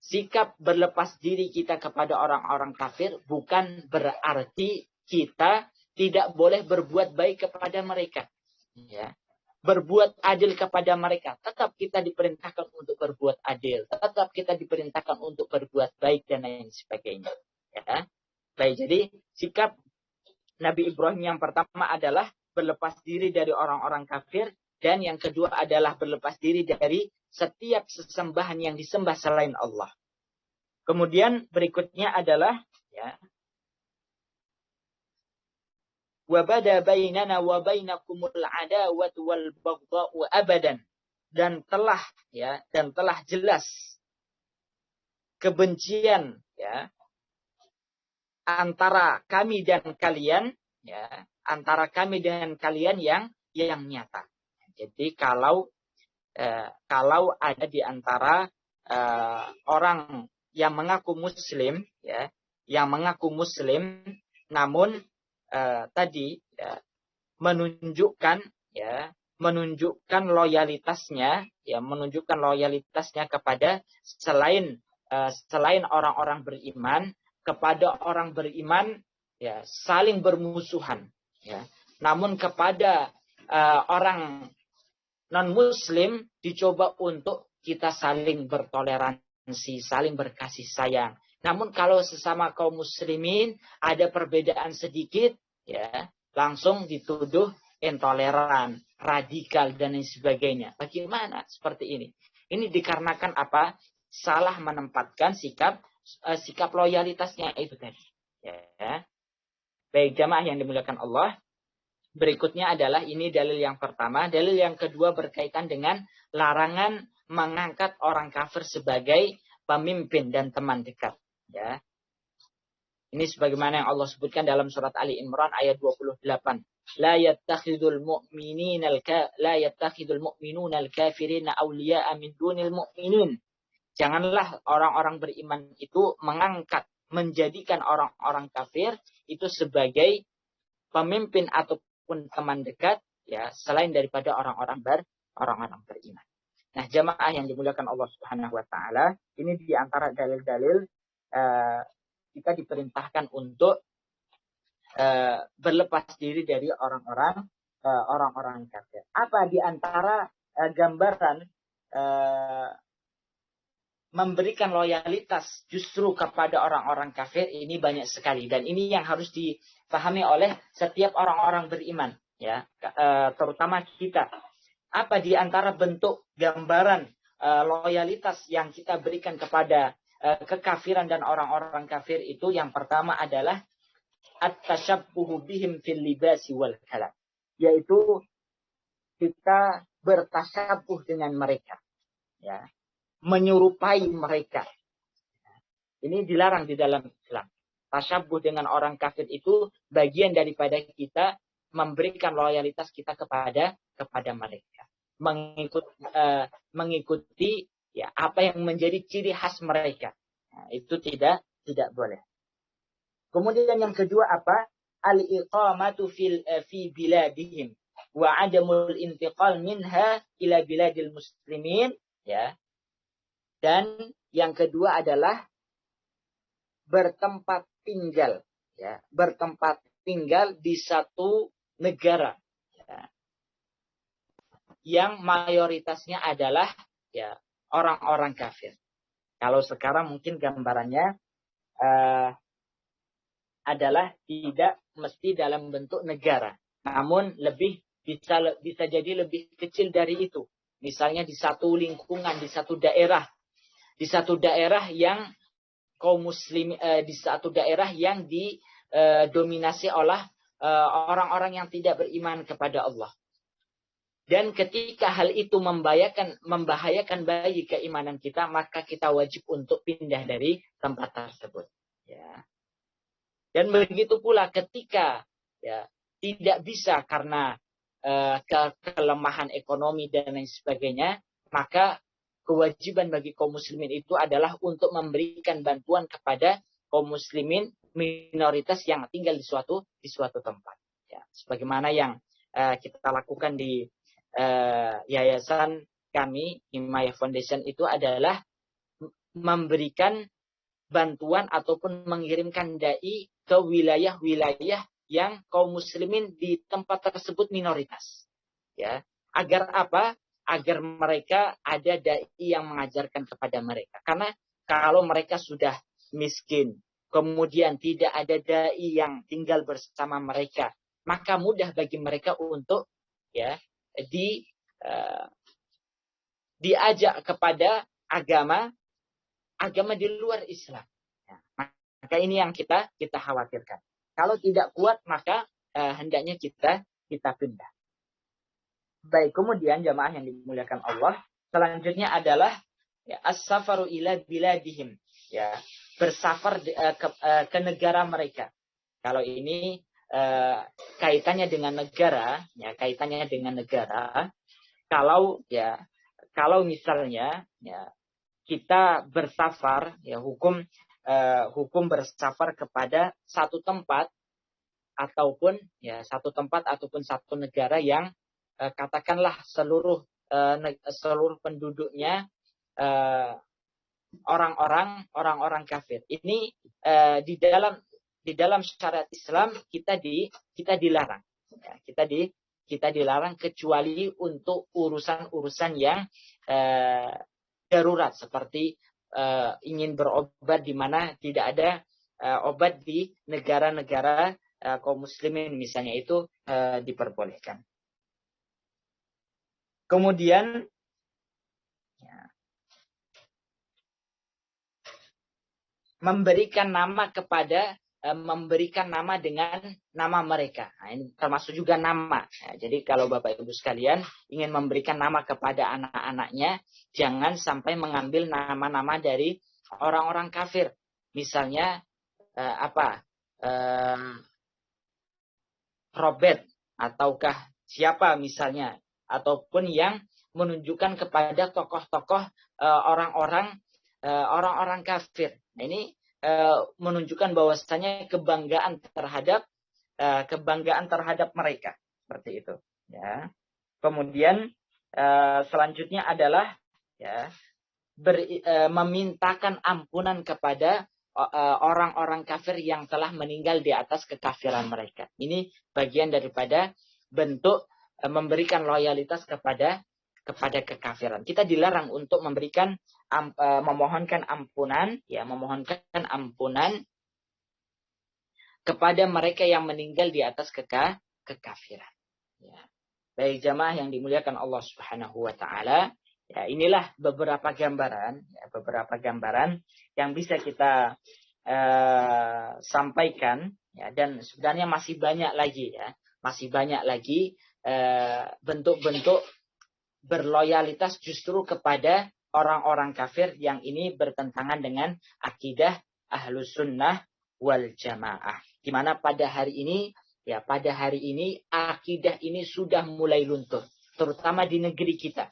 Sikap berlepas diri kita kepada orang-orang kafir bukan berarti kita tidak boleh berbuat baik kepada mereka. Ya. Berbuat adil kepada mereka. Tetap kita diperintahkan untuk berbuat adil. Tetap kita diperintahkan untuk berbuat baik dan lain sebagainya. Ya. Baik, jadi sikap Nabi Ibrahim yang pertama adalah berlepas diri dari orang-orang kafir. Dan yang kedua adalah berlepas diri dari setiap sesembahan yang disembah selain Allah. Kemudian berikutnya adalah ya, wabada bainana wa bainakumul adawatu wal baghdha'u abadan, dan telah jelas kebencian ya antara kami dan kalian yang nyata. Jadi kalau ada di antara orang yang mengaku muslim namun tadi menunjukkan loyalitasnya kepada selain orang-orang beriman, kepada orang beriman ya saling bermusuhan ya. Namun kepada orang non muslim dicoba untuk kita saling bertoleransi, saling berkasih sayang. Namun kalau sesama kaum muslimin ada perbedaan sedikit, ya langsung dituduh intoleran, radikal dan lain sebagainya. Bagaimana seperti ini? Ini dikarenakan apa? Salah menempatkan sikap loyalitasnya itu tadi. Ya. Baik jamaah yang dimuliakan Allah. Berikutnya adalah ini dalil yang pertama. Dalil yang kedua berkaitan dengan larangan mengangkat orang kafir sebagai pemimpin dan teman dekat. Ya. Ini sebagaimana yang Allah sebutkan dalam surat Ali Imran ayat 28. La yattakhidul mu'minuna al-kafirina awliya'a min dunil mu'minin. Janganlah orang-orang beriman itu menjadikan orang-orang kafir itu sebagai pemimpin ataupun teman dekat ya selain daripada orang-orang beriman. Nah, jamaah yang dimuliakan Allah Subhanahu wa taala, ini di antara dalil-dalil kita diperintahkan untuk berlepas diri dari orang-orang kafir. Apa di antara gambaran memberikan loyalitas justru kepada orang-orang kafir ini banyak sekali, dan ini yang harus dipahami oleh setiap orang-orang beriman ya, terutama kita. Apa di antara bentuk gambaran loyalitas yang kita berikan kepada kekafiran dan orang-orang kafir itu? Yang pertama adalah at-tashabbuhu bihim fil libasi wal kalam, yaitu kita bertasyabuh dengan mereka ya, menyerupai mereka. Ini dilarang di dalam Islam. Tasyabuh dengan orang kafir itu bagian daripada kita memberikan loyalitas kita kepada mereka. Mengikuti ya apa yang menjadi ciri khas mereka. Nah, itu tidak boleh. Kemudian yang kedua apa? Al-iqamatu fi biladihim wa adamul intiqal minha ila biladil muslimin ya. Dan yang kedua adalah bertempat tinggal ya, bertempat tinggal di satu negara ya, yang mayoritasnya adalah ya orang-orang kafir. Kalau sekarang mungkin gambarannya adalah tidak mesti dalam bentuk negara, namun bisa jadi lebih kecil dari itu. Misalnya di satu lingkungan, di satu daerah yang kaum muslim, di satu daerah yang didominasi oleh orang-orang yang tidak beriman kepada Allah. Dan ketika hal itu membahayakan bagi keimanan kita, maka kita wajib untuk pindah dari tempat tersebut. Ya. Dan begitu pula ketika ya, tidak bisa karena kelemahan ekonomi dan lain sebagainya, maka kewajiban bagi kaum muslimin itu adalah untuk memberikan bantuan kepada kaum muslimin minoritas yang tinggal di suatu tempat. Ya, sebagaimana yang kita lakukan di yayasan kami, Himayah Foundation, itu adalah memberikan bantuan ataupun mengirimkan dai ke wilayah-wilayah yang kaum muslimin di tempat tersebut minoritas. Ya, agar apa? Agar mereka ada dai yang mengajarkan kepada mereka. Karena kalau mereka sudah miskin, kemudian tidak ada dai yang tinggal bersama mereka, maka mudah bagi mereka untuk ya diajak kepada agama di luar Islam. Ya, maka ini yang kita khawatirkan. Kalau tidak kuat, maka hendaknya kita pindah. Baik, kemudian jamaah yang dimuliakan Allah, selanjutnya adalah ya, as-safaru ila biladihim, ya, bersafar ke negara mereka. Kalau ini kaitannya dengan negara, ya, kalau misalnya ya kita bersafar, ya, hukum bersafar kepada satu tempat ataupun satu negara yang katakanlah seluruh penduduknya orang-orang kafir. Ini di dalam syariat Islam kita dilarang. Ya, kita dilarang kecuali untuk urusan-urusan yang darurat, seperti ingin berobat di mana tidak ada obat di negara-negara kaum muslimin misalnya, itu diperbolehkan. Kemudian ya, memberikan nama dengan nama mereka. Nah, ini termasuk juga nama. Nah, jadi kalau Bapak Ibu sekalian ingin memberikan nama kepada anak-anaknya, jangan sampai mengambil nama-nama dari orang-orang kafir. Misalnya Robert ataukah siapa misalnya, ataupun yang menunjukkan kepada tokoh-tokoh orang-orang kafir. Nah, ini menunjukkan bahwasanya kebanggaan terhadap mereka, seperti itu. Ya. Kemudian selanjutnya adalah ya, memintakan ampunan kepada orang-orang kafir yang telah meninggal di atas kekafiran mereka. Ini bagian daripada bentuk memberikan loyalitas kepada kekafiran. Kita dilarang untuk memberikan memohonkan ampunan kepada mereka yang meninggal di atas kekafiran. Ya. Baik jamaah yang dimuliakan Allah Subhanahu wa taala, ya, inilah beberapa gambaran yang bisa kita sampaikan, ya, dan sebenarnya masih banyak lagi bentuk-bentuk berloyalitas justru kepada orang-orang kafir yang ini bertentangan dengan akidah Ahlus Sunnah wal Jamaah. Di mana pada hari ini akidah ini sudah mulai luntur, terutama di negeri kita.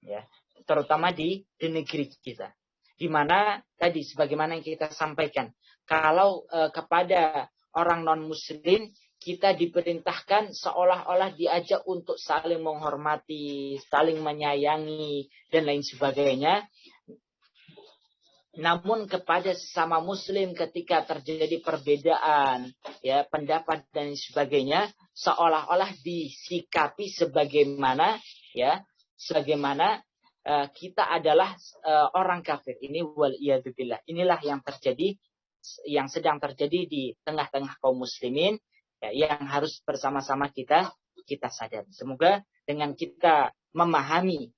Ya, terutama di negeri kita. Di mana tadi sebagaimana yang kita sampaikan, kalau kepada orang non-muslim kita diperintahkan seolah-olah diajak untuk saling menghormati, saling menyayangi, dan lain sebagainya. Namun kepada sesama muslim ketika terjadi perbedaan, ya, pendapat dan sebagainya, seolah-olah disikapi sebagaimana kita adalah orang kafir. Ini waliyadzubillah. Inilah yang sedang terjadi di tengah-tengah kaum muslimin, ya, yang harus bersama-sama kita sadari. Semoga dengan kita memahami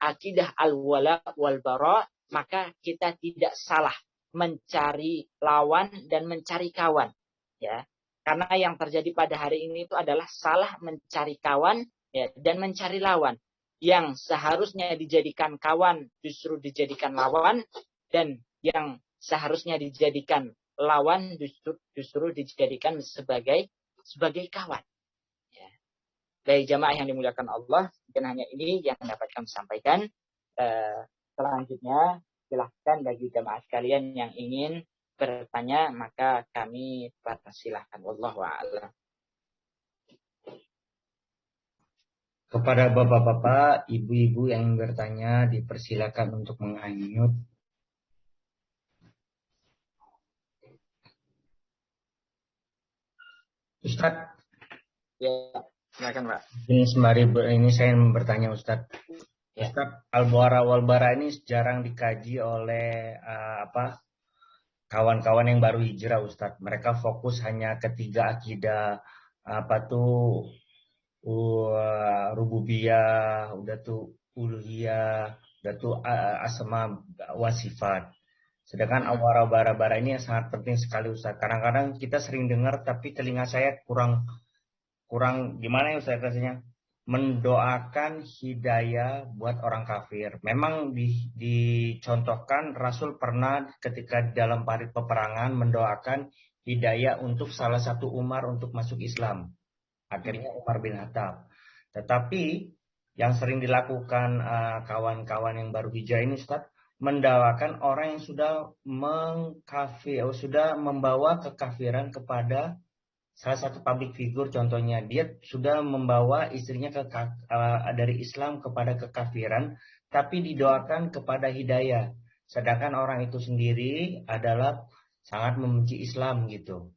akidah al-wala wal bara, maka kita tidak salah mencari lawan dan mencari kawan, ya. Karena yang terjadi pada hari ini itu adalah salah mencari kawan, ya, dan mencari lawan. Yang seharusnya dijadikan kawan justru dijadikan lawan, dan yang seharusnya dijadikan lawan justru dijadikan sebagai kawan. Ya. Baik jamaah yang dimuliakan Allah, mungkin hanya ini yang dapat kami sampaikan. Selanjutnya silahkan bagi jamaah sekalian yang ingin bertanya, maka kami persilahkan. Wallahu a'lam. Kepada bapak-bapak, ibu-ibu yang bertanya, dipersilakan untuk meng-unmute. Ustadz. Ya, silakan Pak. Ini saya bertanya Ustadz. Ya. Ustadz, al-bara wal bara ini jarang dikaji oleh kawan-kawan yang baru hijrah Ustadz. Mereka fokus hanya ketiga akidah rububiyah, udah tuh uluhiyah, udah tuh asma wa sifat. Sedangkan al-bara bara ini yang sangat penting sekali Ustadz. Kadang-kadang kita sering dengar tapi telinga saya kurang gimana ya Ustadz rasanya? Mendoakan hidayah buat orang kafir. Memang dicontohkan Rasul pernah ketika dalam parit peperangan mendoakan hidayah untuk salah satu Umar untuk masuk Islam. Akhirnya Umar bin Khattab. Tetapi yang sering dilakukan kawan-kawan yang baru hijrah ini Ustaz, mendoakan orang yang sudah sudah membawa kekafiran kepada salah satu public figure, contohnya dia sudah membawa istrinya dari Islam kepada kekafiran, tapi didoakan kepada hidayah. Sedangkan orang itu sendiri adalah sangat membenci Islam gitu.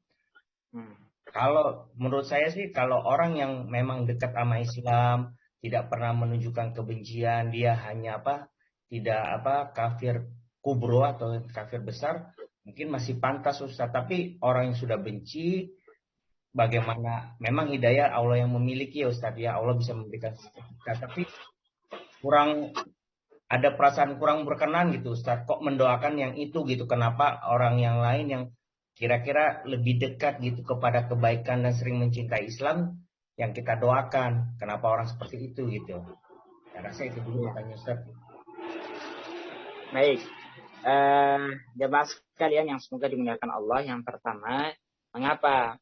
Kalau menurut saya sih, kalau orang yang memang dekat sama Islam, tidak pernah menunjukkan kebencian, dia hanya kafir kubro atau kafir besar, mungkin masih pantas Ustaz. Tapi orang yang sudah benci, bagaimana memang hidayah Allah yang memiliki ya Ustaz ya, Allah bisa memberikan kita, tapi ada perasaan kurang berkenan gitu Ustaz, kok mendoakan yang itu gitu, kenapa orang yang lain yang kira-kira lebih dekat gitu kepada kebaikan dan sering mencintai Islam yang kita doakan, kenapa orang seperti itu gitu. Saya rasa itu dulu makanya Ustaz. Baik, jemaah sekalian yang semoga dimuliakan Allah, yang pertama, mengapa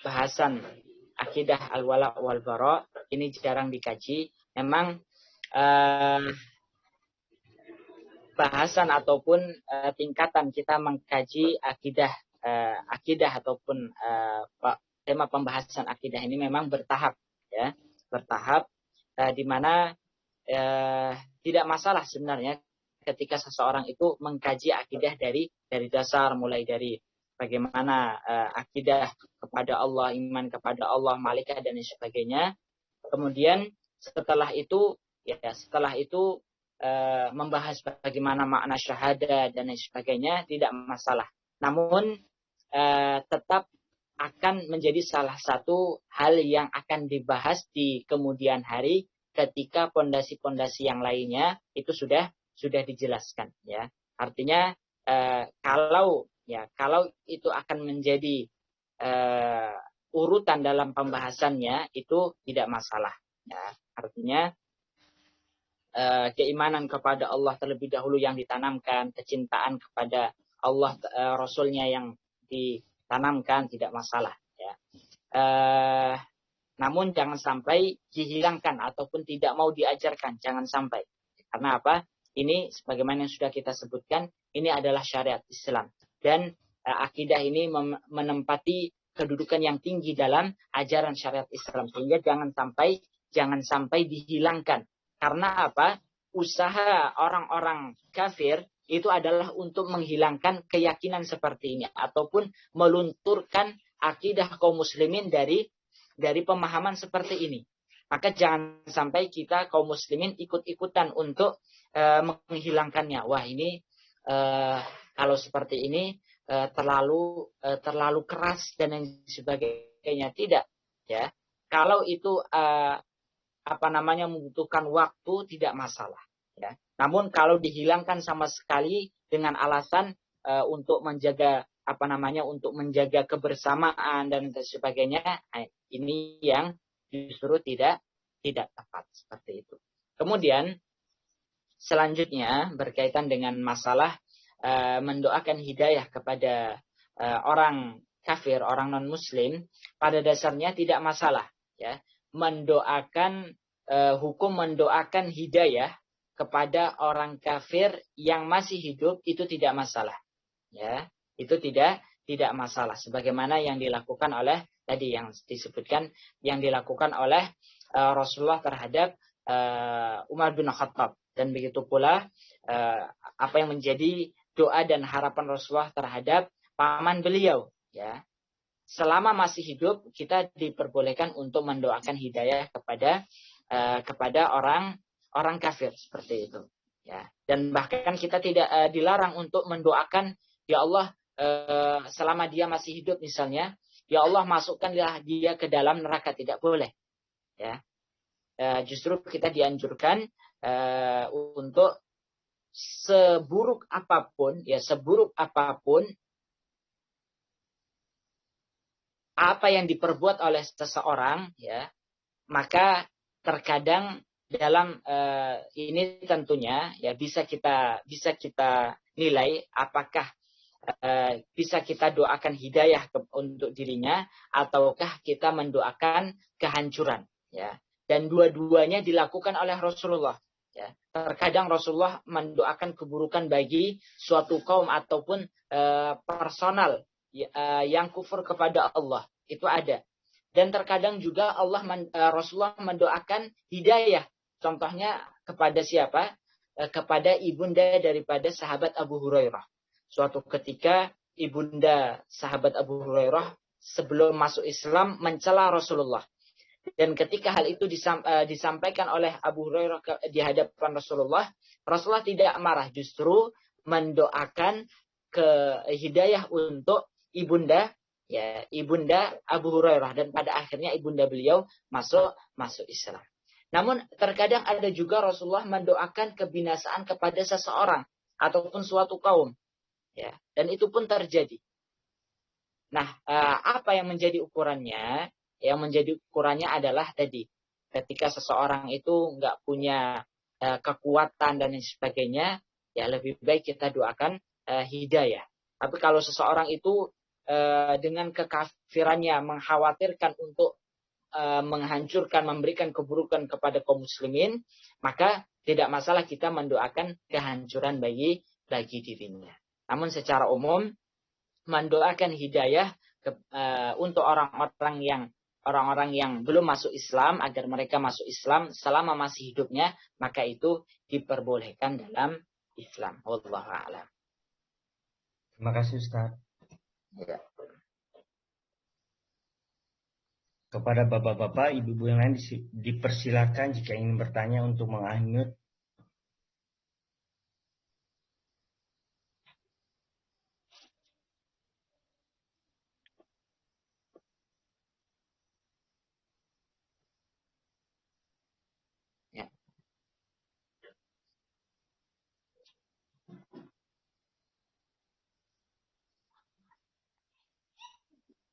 bahasan akidah al-wala wal bara ini jarang dikaji? Memang bahasan ataupun tingkatan kita mengkaji akidah ataupun tema pembahasan akidah ini memang bertahap, ya, bertahap, di mana tidak masalah sebenarnya ketika seseorang itu mengkaji akidah dari dasar, mulai dari bagaimana akidah kepada Allah, iman kepada Allah, malaikat dan sebagainya. Kemudian setelah itu membahas bagaimana makna syahadat dan sebagainya, tidak masalah. Namun tetap akan menjadi salah satu hal yang akan dibahas di kemudian hari ketika pondasi-pondasi yang lainnya itu sudah dijelaskan, ya. Artinya kalau itu akan menjadi urutan dalam pembahasannya, itu tidak masalah, ya. Artinya keimanan kepada Allah terlebih dahulu yang ditanamkan, kecintaan kepada Allah, Rasulnya yang ditanamkan, tidak masalah, ya. Namun jangan sampai dihilangkan ataupun tidak mau diajarkan, jangan sampai. Karena apa? Ini sebagaimana yang sudah kita sebutkan, ini adalah syariat Islam. Dan akidah ini menempati kedudukan yang tinggi dalam ajaran syariat Islam. Sehingga jangan sampai dihilangkan. Karena apa? Usaha orang-orang kafir itu adalah untuk menghilangkan keyakinan seperti ini. Ataupun melunturkan akidah kaum muslimin dari pemahaman seperti ini. Maka jangan sampai kita kaum muslimin ikut-ikutan untuk menghilangkannya. Wah, ini kalau seperti ini terlalu keras dan lain sebagainya. Tidak, ya. Kalau itu membutuhkan waktu, tidak masalah, ya. Namun kalau dihilangkan sama sekali dengan alasan untuk menjaga kebersamaan dan sebagainya, ini yang justru tidak tepat seperti itu. Kemudian selanjutnya berkaitan dengan masalah mendoakan hidayah kepada orang kafir, orang non-muslim, pada dasarnya tidak masalah. ya, mendoakan hukum mendoakan hidayah kepada orang kafir yang masih hidup itu tidak masalah, ya, itu tidak masalah, sebagaimana yang dilakukan oleh tadi yang disebutkan yang dilakukan oleh Rasulullah terhadap Umar bin Khattab, dan begitu pula apa yang menjadi doa dan harapan Rasulullah terhadap paman beliau, ya. Selama masih hidup kita diperbolehkan untuk mendoakan hidayah kepada orang kafir seperti itu, ya. Dan bahkan kita tidak dilarang untuk mendoakan, ya Allah, selama dia masih hidup misalnya, ya Allah masukkanlah dia ke dalam neraka, tidak boleh, ya. Justru kita dianjurkan untuk seburuk apapun, ya, seburuk apapun apa yang diperbuat oleh seseorang, ya, maka terkadang dalam ini tentunya, ya, bisa kita nilai apakah bisa kita doakan hidayah untuk dirinya ataukah kita mendoakan kehancuran, ya. Dan dua-duanya dilakukan oleh Rasulullah, ya. Terkadang Rasulullah mendoakan keburukan bagi suatu kaum ataupun personal yang kufur kepada Allah, itu ada. Dan terkadang juga Rasulullah mendoakan hidayah. Contohnya kepada siapa? Kepada ibunda daripada sahabat Abu Hurairah. Suatu ketika ibunda sahabat Abu Hurairah sebelum masuk Islam mencela Rasulullah. Dan ketika hal itu disampaikan oleh Abu Hurairah di hadapan Rasulullah, Rasulullah tidak marah, justru mendoakan hidayah untuk ibunda, ya, ibunda Abu Hurairah, dan pada akhirnya ibunda beliau masuk Islam. Namun terkadang ada juga Rasulullah mendoakan kebinasaan kepada seseorang ataupun suatu kaum, ya, dan itu pun terjadi. Nah, apa yang menjadi ukurannya? Yang menjadi ukurannya adalah tadi, ketika seseorang itu nggak punya kekuatan dan sebagainya, ya lebih baik kita doakan hidayah. Tapi kalau seseorang itu dengan kekafirannya mengkhawatirkan untuk menghancurkan, memberikan keburukan kepada kaum muslimin, maka tidak masalah kita mendoakan kehancuran bagi dirinya. Namun secara umum mendoakan hidayah untuk orang-orang yang belum masuk Islam agar mereka masuk Islam selama masih hidupnya, maka itu diperbolehkan dalam Islam. Wallahu a'lam. Terima kasih Ustaz. Ya. Kepada bapak-bapak, ibu-ibu yang lain dipersilakan jika ingin bertanya untuk mengunmute. Ya.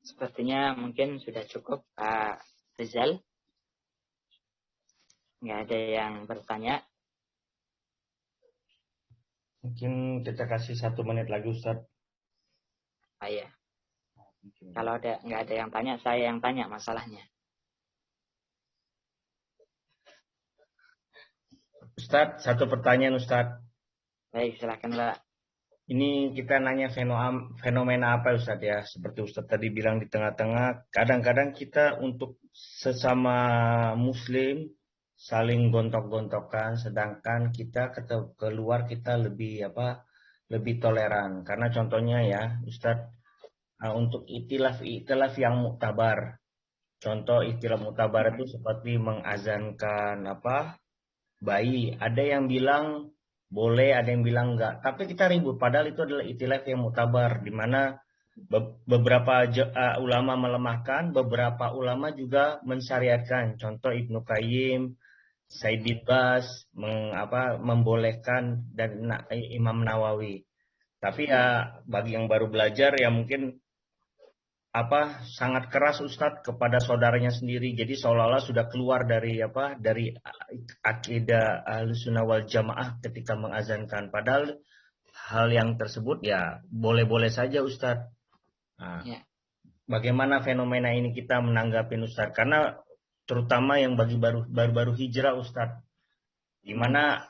Sepertinya mungkin sudah cukup, Pak Rizal. Nggak ada yang bertanya. Mungkin kita kasih 1 menit lagi Ustaz. Ya. Kalau nggak ada yang tanya, saya yang tanya masalahnya. Ustaz, 1 pertanyaan Ustaz. Baik, silakan Pak. Ini kita nanya fenomena apa Ustaz ya? Seperti Ustaz tadi bilang di tengah-tengah, kadang-kadang kita untuk sesama muslim saling gontok-gontokan, sedangkan kita keluar kita lebih toleran. Karena contohnya ya Ustaz, untuk itilaf yang muktabar. Contoh itilaf muktabar itu seperti mengazankan bayi. Ada yang bilang boleh, ada yang bilang enggak. Tapi kita ribut, padahal itu adalah itilaf yang muktabar, di mana beberapa ulama melemahkan, beberapa ulama juga mensyariatkan. Contoh Ibnu Qayyim, Said bin Baz membolehkan, dan Imam Nawawi. Tapi ya bagi yang baru belajar ya mungkin sangat keras Ustadz kepada saudaranya sendiri. Jadi seolah-olah sudah keluar dari akidah Ahlussunnah wal Jamaah ketika mengazankan. Padahal hal yang tersebut ya boleh-boleh saja Ustadz. Nah, ya. Bagaimana fenomena ini kita menanggapi Ustadz? Karena terutama yang bagi baru-baru hijrah Ustadz, di mana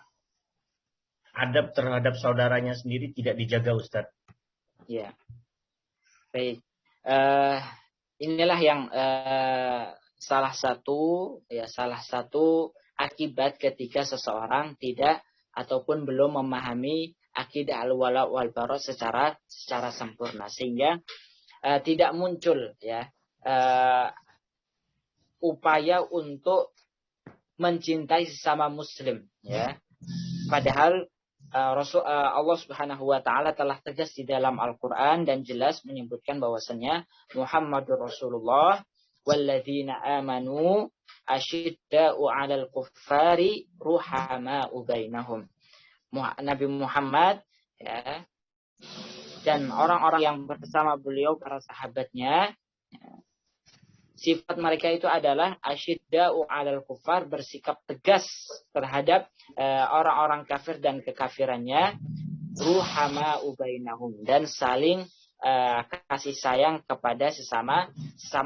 adab terhadap saudaranya sendiri tidak dijaga Ustadz. Ya, baik. Inilah yang salah satu akibat ketika seseorang tidak ataupun belum memahami akidah al-wala wal bara secara sempurna, sehingga tidak muncul ya upaya untuk mencintai sesama muslim ya. Padahal Allah Subhanahu wa taala telah tegas di dalam Al-Qur'an dan jelas menyebutkan bahwasanya Muhammadur Rasulullah walladzina amanu asyidda'u 'alal kuffari ruhama'u bainahum. Nabi Muhammad ya, dan orang-orang yang bersama beliau, para sahabatnya, sifat mereka itu adalah asyidda'u 'alal kuffar, bersikap tegas terhadap orang-orang kafir dan kekafirannya, ruhama'u bainahum, dan saling kasih sayang kepada sesama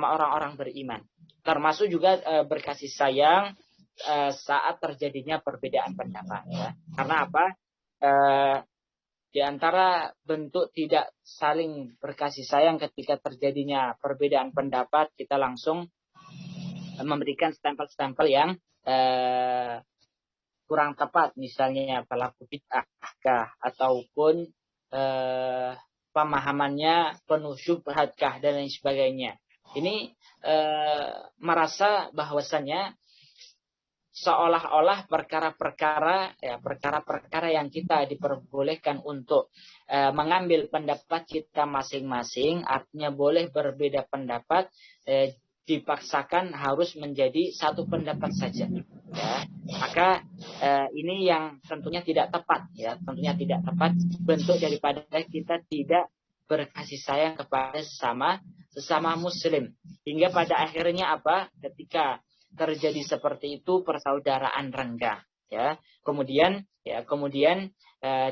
orang-orang beriman. Termasuk juga berkasih sayang saat terjadinya perbedaan pendapat ya. Karena apa? Di antara bentuk tidak saling berkasih sayang ketika terjadinya perbedaan pendapat, kita langsung memberikan stempel-stempel yang kurang tepat, misalnya pelaku bid'ah ataupun pemahamannya penuh syubhatkah dan lain sebagainya. Ini merasa bahwasannya seolah-olah perkara-perkara yang kita diperbolehkan untuk mengambil pendapat kita masing-masing, artinya boleh berbeda pendapat, dipaksakan harus menjadi satu pendapat saja ya. Maka ini yang tentunya tidak tepat ya, tentunya tidak tepat bentuk daripada kita tidak berkasih sayang kepada sesama muslim, hingga pada akhirnya apa, ketika terjadi seperti itu persaudaraan renggang ya, kemudian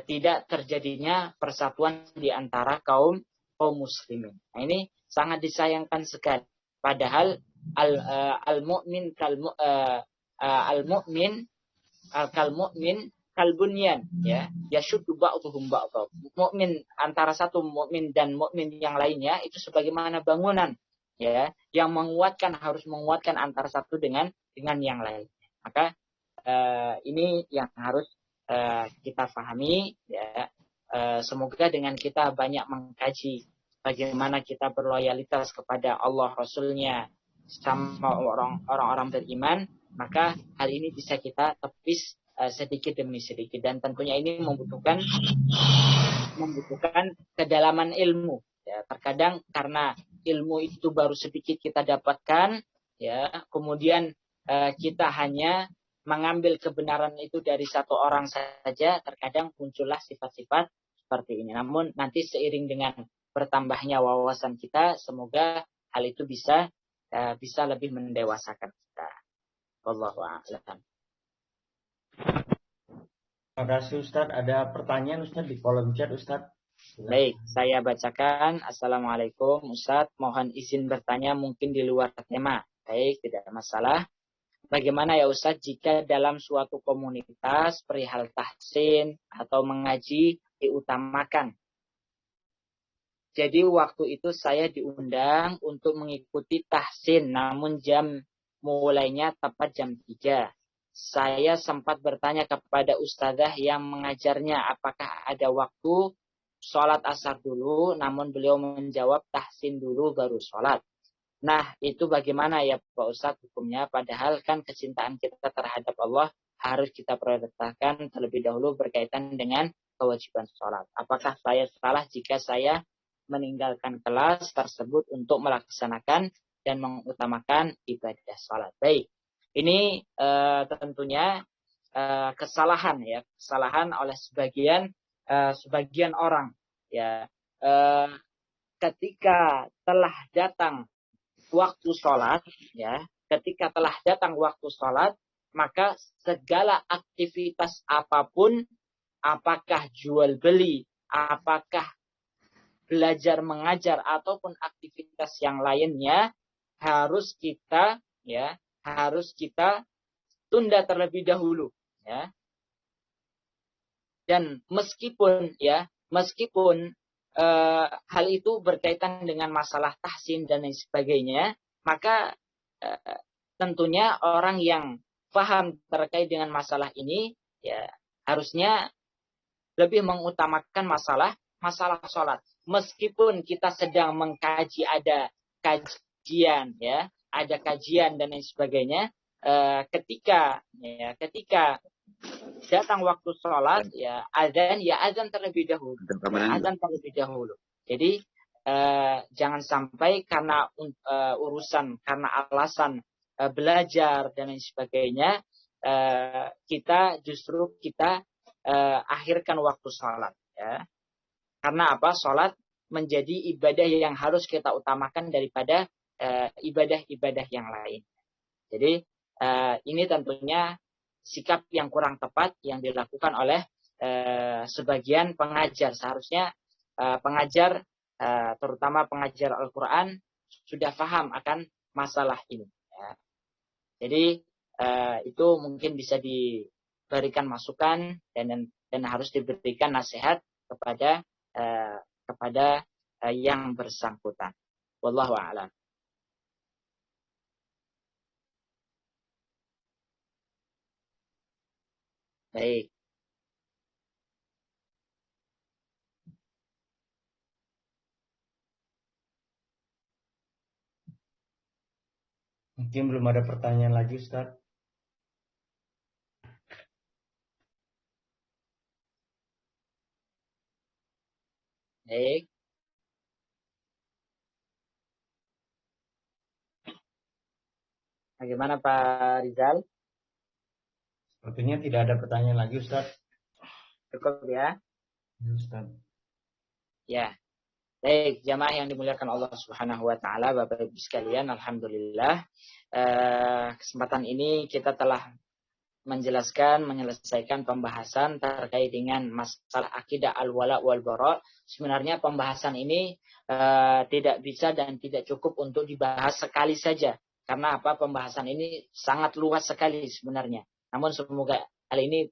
tidak terjadinya persatuan di antara kaum muslimin. Nah, ini sangat disayangkan sekali, padahal al-mu'min kalbunyan ya, yashuddu ba'dhum ba'dha. Mukmin antara satu mukmin dan mukmin yang lainnya itu sebagaimana bangunan ya, yang harus menguatkan antara satu dengan yang lain. Maka ini yang harus kita pahami ya. Semoga dengan kita banyak mengkaji bagaimana kita berloyalitas kepada Allah, Rasulnya, sama orang-orang beriman, maka hal ini bisa kita tepis sedikit demi sedikit, dan tentunya ini membutuhkan kedalaman ilmu ya. Terkadang karena ilmu itu baru sedikit kita dapatkan ya, kemudian kita hanya mengambil kebenaran itu dari satu orang saja, terkadang muncullah sifat-sifat seperti ini. Namun nanti seiring dengan bertambahnya wawasan kita, semoga hal itu bisa lebih mendewasakan kita. Wallahu a'lam. Terima kasih Ustadz. Ada pertanyaan Ustadz di kolom chat Ustadz. Baik, saya bacakan. Assalamualaikum Ustadz, mohon izin bertanya mungkin di luar tema. Baik, tidak masalah. Bagaimana ya Ustadz jika dalam suatu komunitas perihal tahsin atau mengaji diutamakan? Jadi waktu itu saya diundang untuk mengikuti tahsin, namun jam mulainya tepat jam 3. Saya sempat bertanya kepada ustadzah yang mengajarnya apakah ada waktu sholat asar dulu, namun beliau menjawab tahsin dulu baru sholat. Nah, itu bagaimana ya Pak Ustadz hukumnya? Padahal kan kecintaan kita terhadap Allah harus kita prioritaskan terlebih dahulu berkaitan dengan kewajiban sholat. Apakah saya salah jika saya meninggalkan kelas tersebut untuk melaksanakan dan mengutamakan ibadah sholat? Baik, ini tentunya kesalahan oleh sebagian orang ya. Ketika telah datang waktu sholat ya, maka segala aktivitas apapun, apakah jual beli, apakah belajar mengajar ataupun aktivitas yang lainnya, harus kita harus kita tunda terlebih dahulu, ya. Dan meskipun hal itu berkaitan dengan masalah tahsin dan lain sebagainya, maka tentunya orang yang paham terkait dengan masalah ini, ya harusnya lebih mengutamakan masalah sholat. Meskipun kita sedang mengkaji, ada kajian, ya, ada kajian dan lain sebagainya, ketika datang waktu sholat, ya azan terlebih dahulu. Jadi jangan sampai karena urusan, karena alasan belajar dan lain sebagainya, kita akhirkan waktu sholat, ya. Karena apa? Sholat menjadi ibadah yang harus kita utamakan daripada ibadah-ibadah yang lain. Jadi ini tentunya sikap yang kurang tepat yang dilakukan oleh sebagian pengajar. Seharusnya pengajar, terutama pengajar Al-Quran, sudah paham akan masalah ini, ya. Jadi itu mungkin bisa diberikan masukan dan harus diberikan nasihat kepada yang bersangkutan. Wallahu a'lam. Baik. Mungkin belum ada pertanyaan lagi, Ustaz. Baik. Bagaimana Pak Rizal? Sepertinya tidak ada pertanyaan lagi, Ustaz. Cukup ya? Ustaz. Ya. Baik, jamaah yang dimuliakan Allah Subhanahu wa taala, Bapak Ibu sekalian, alhamdulillah kesempatan ini kita telah menyelesaikan pembahasan terkait dengan masalah akidah al-wala wal bara. Sebenarnya pembahasan ini tidak bisa dan tidak cukup untuk dibahas sekali saja. Karena apa? Pembahasan ini sangat luas sekali sebenarnya. Namun semoga hal ini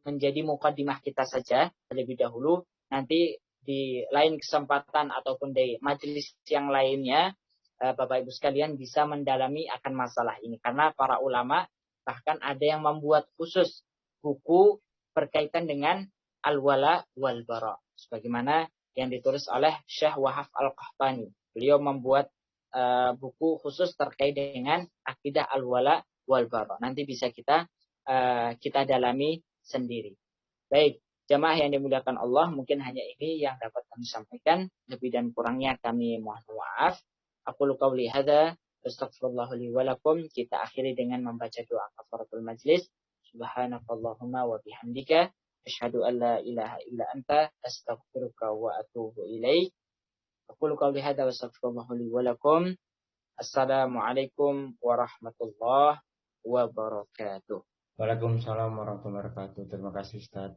menjadi mukaddimah kita saja terlebih dahulu. Nanti di lain kesempatan ataupun di majelis yang lainnya, Bapak Ibu sekalian bisa mendalami akan masalah ini. Karena para ulama bahkan ada yang membuat khusus buku berkaitan dengan al-wala wal bara. Sebagaimana yang ditulis oleh Syekh Wahab Al-Qahtani. Beliau membuat buku khusus terkait dengan akidah al-wala wal bara. Nanti bisa kita dalami sendiri. Baik, jamaah yang dimuliakan Allah, mungkin hanya ini yang dapat kami sampaikan. Lebih dan kurangnya kami mohon maaf. Aqulu qauli hadza astaghfirullah li wa lakum. Kita akhiri dengan membaca doa kafaratul majlis. Subhanakallahumma wa bihamdika asyhadu an la ilaha illa anta astaghfiruka wa atubu ilaik. Aqulu qauli hadza astaghfirullah li wa lakum. Assalamualaikum warahmatullahi wabarakatuh. Waalaikumsalam warahmatullahi wabarakatuh. Terima kasih, Ustaz.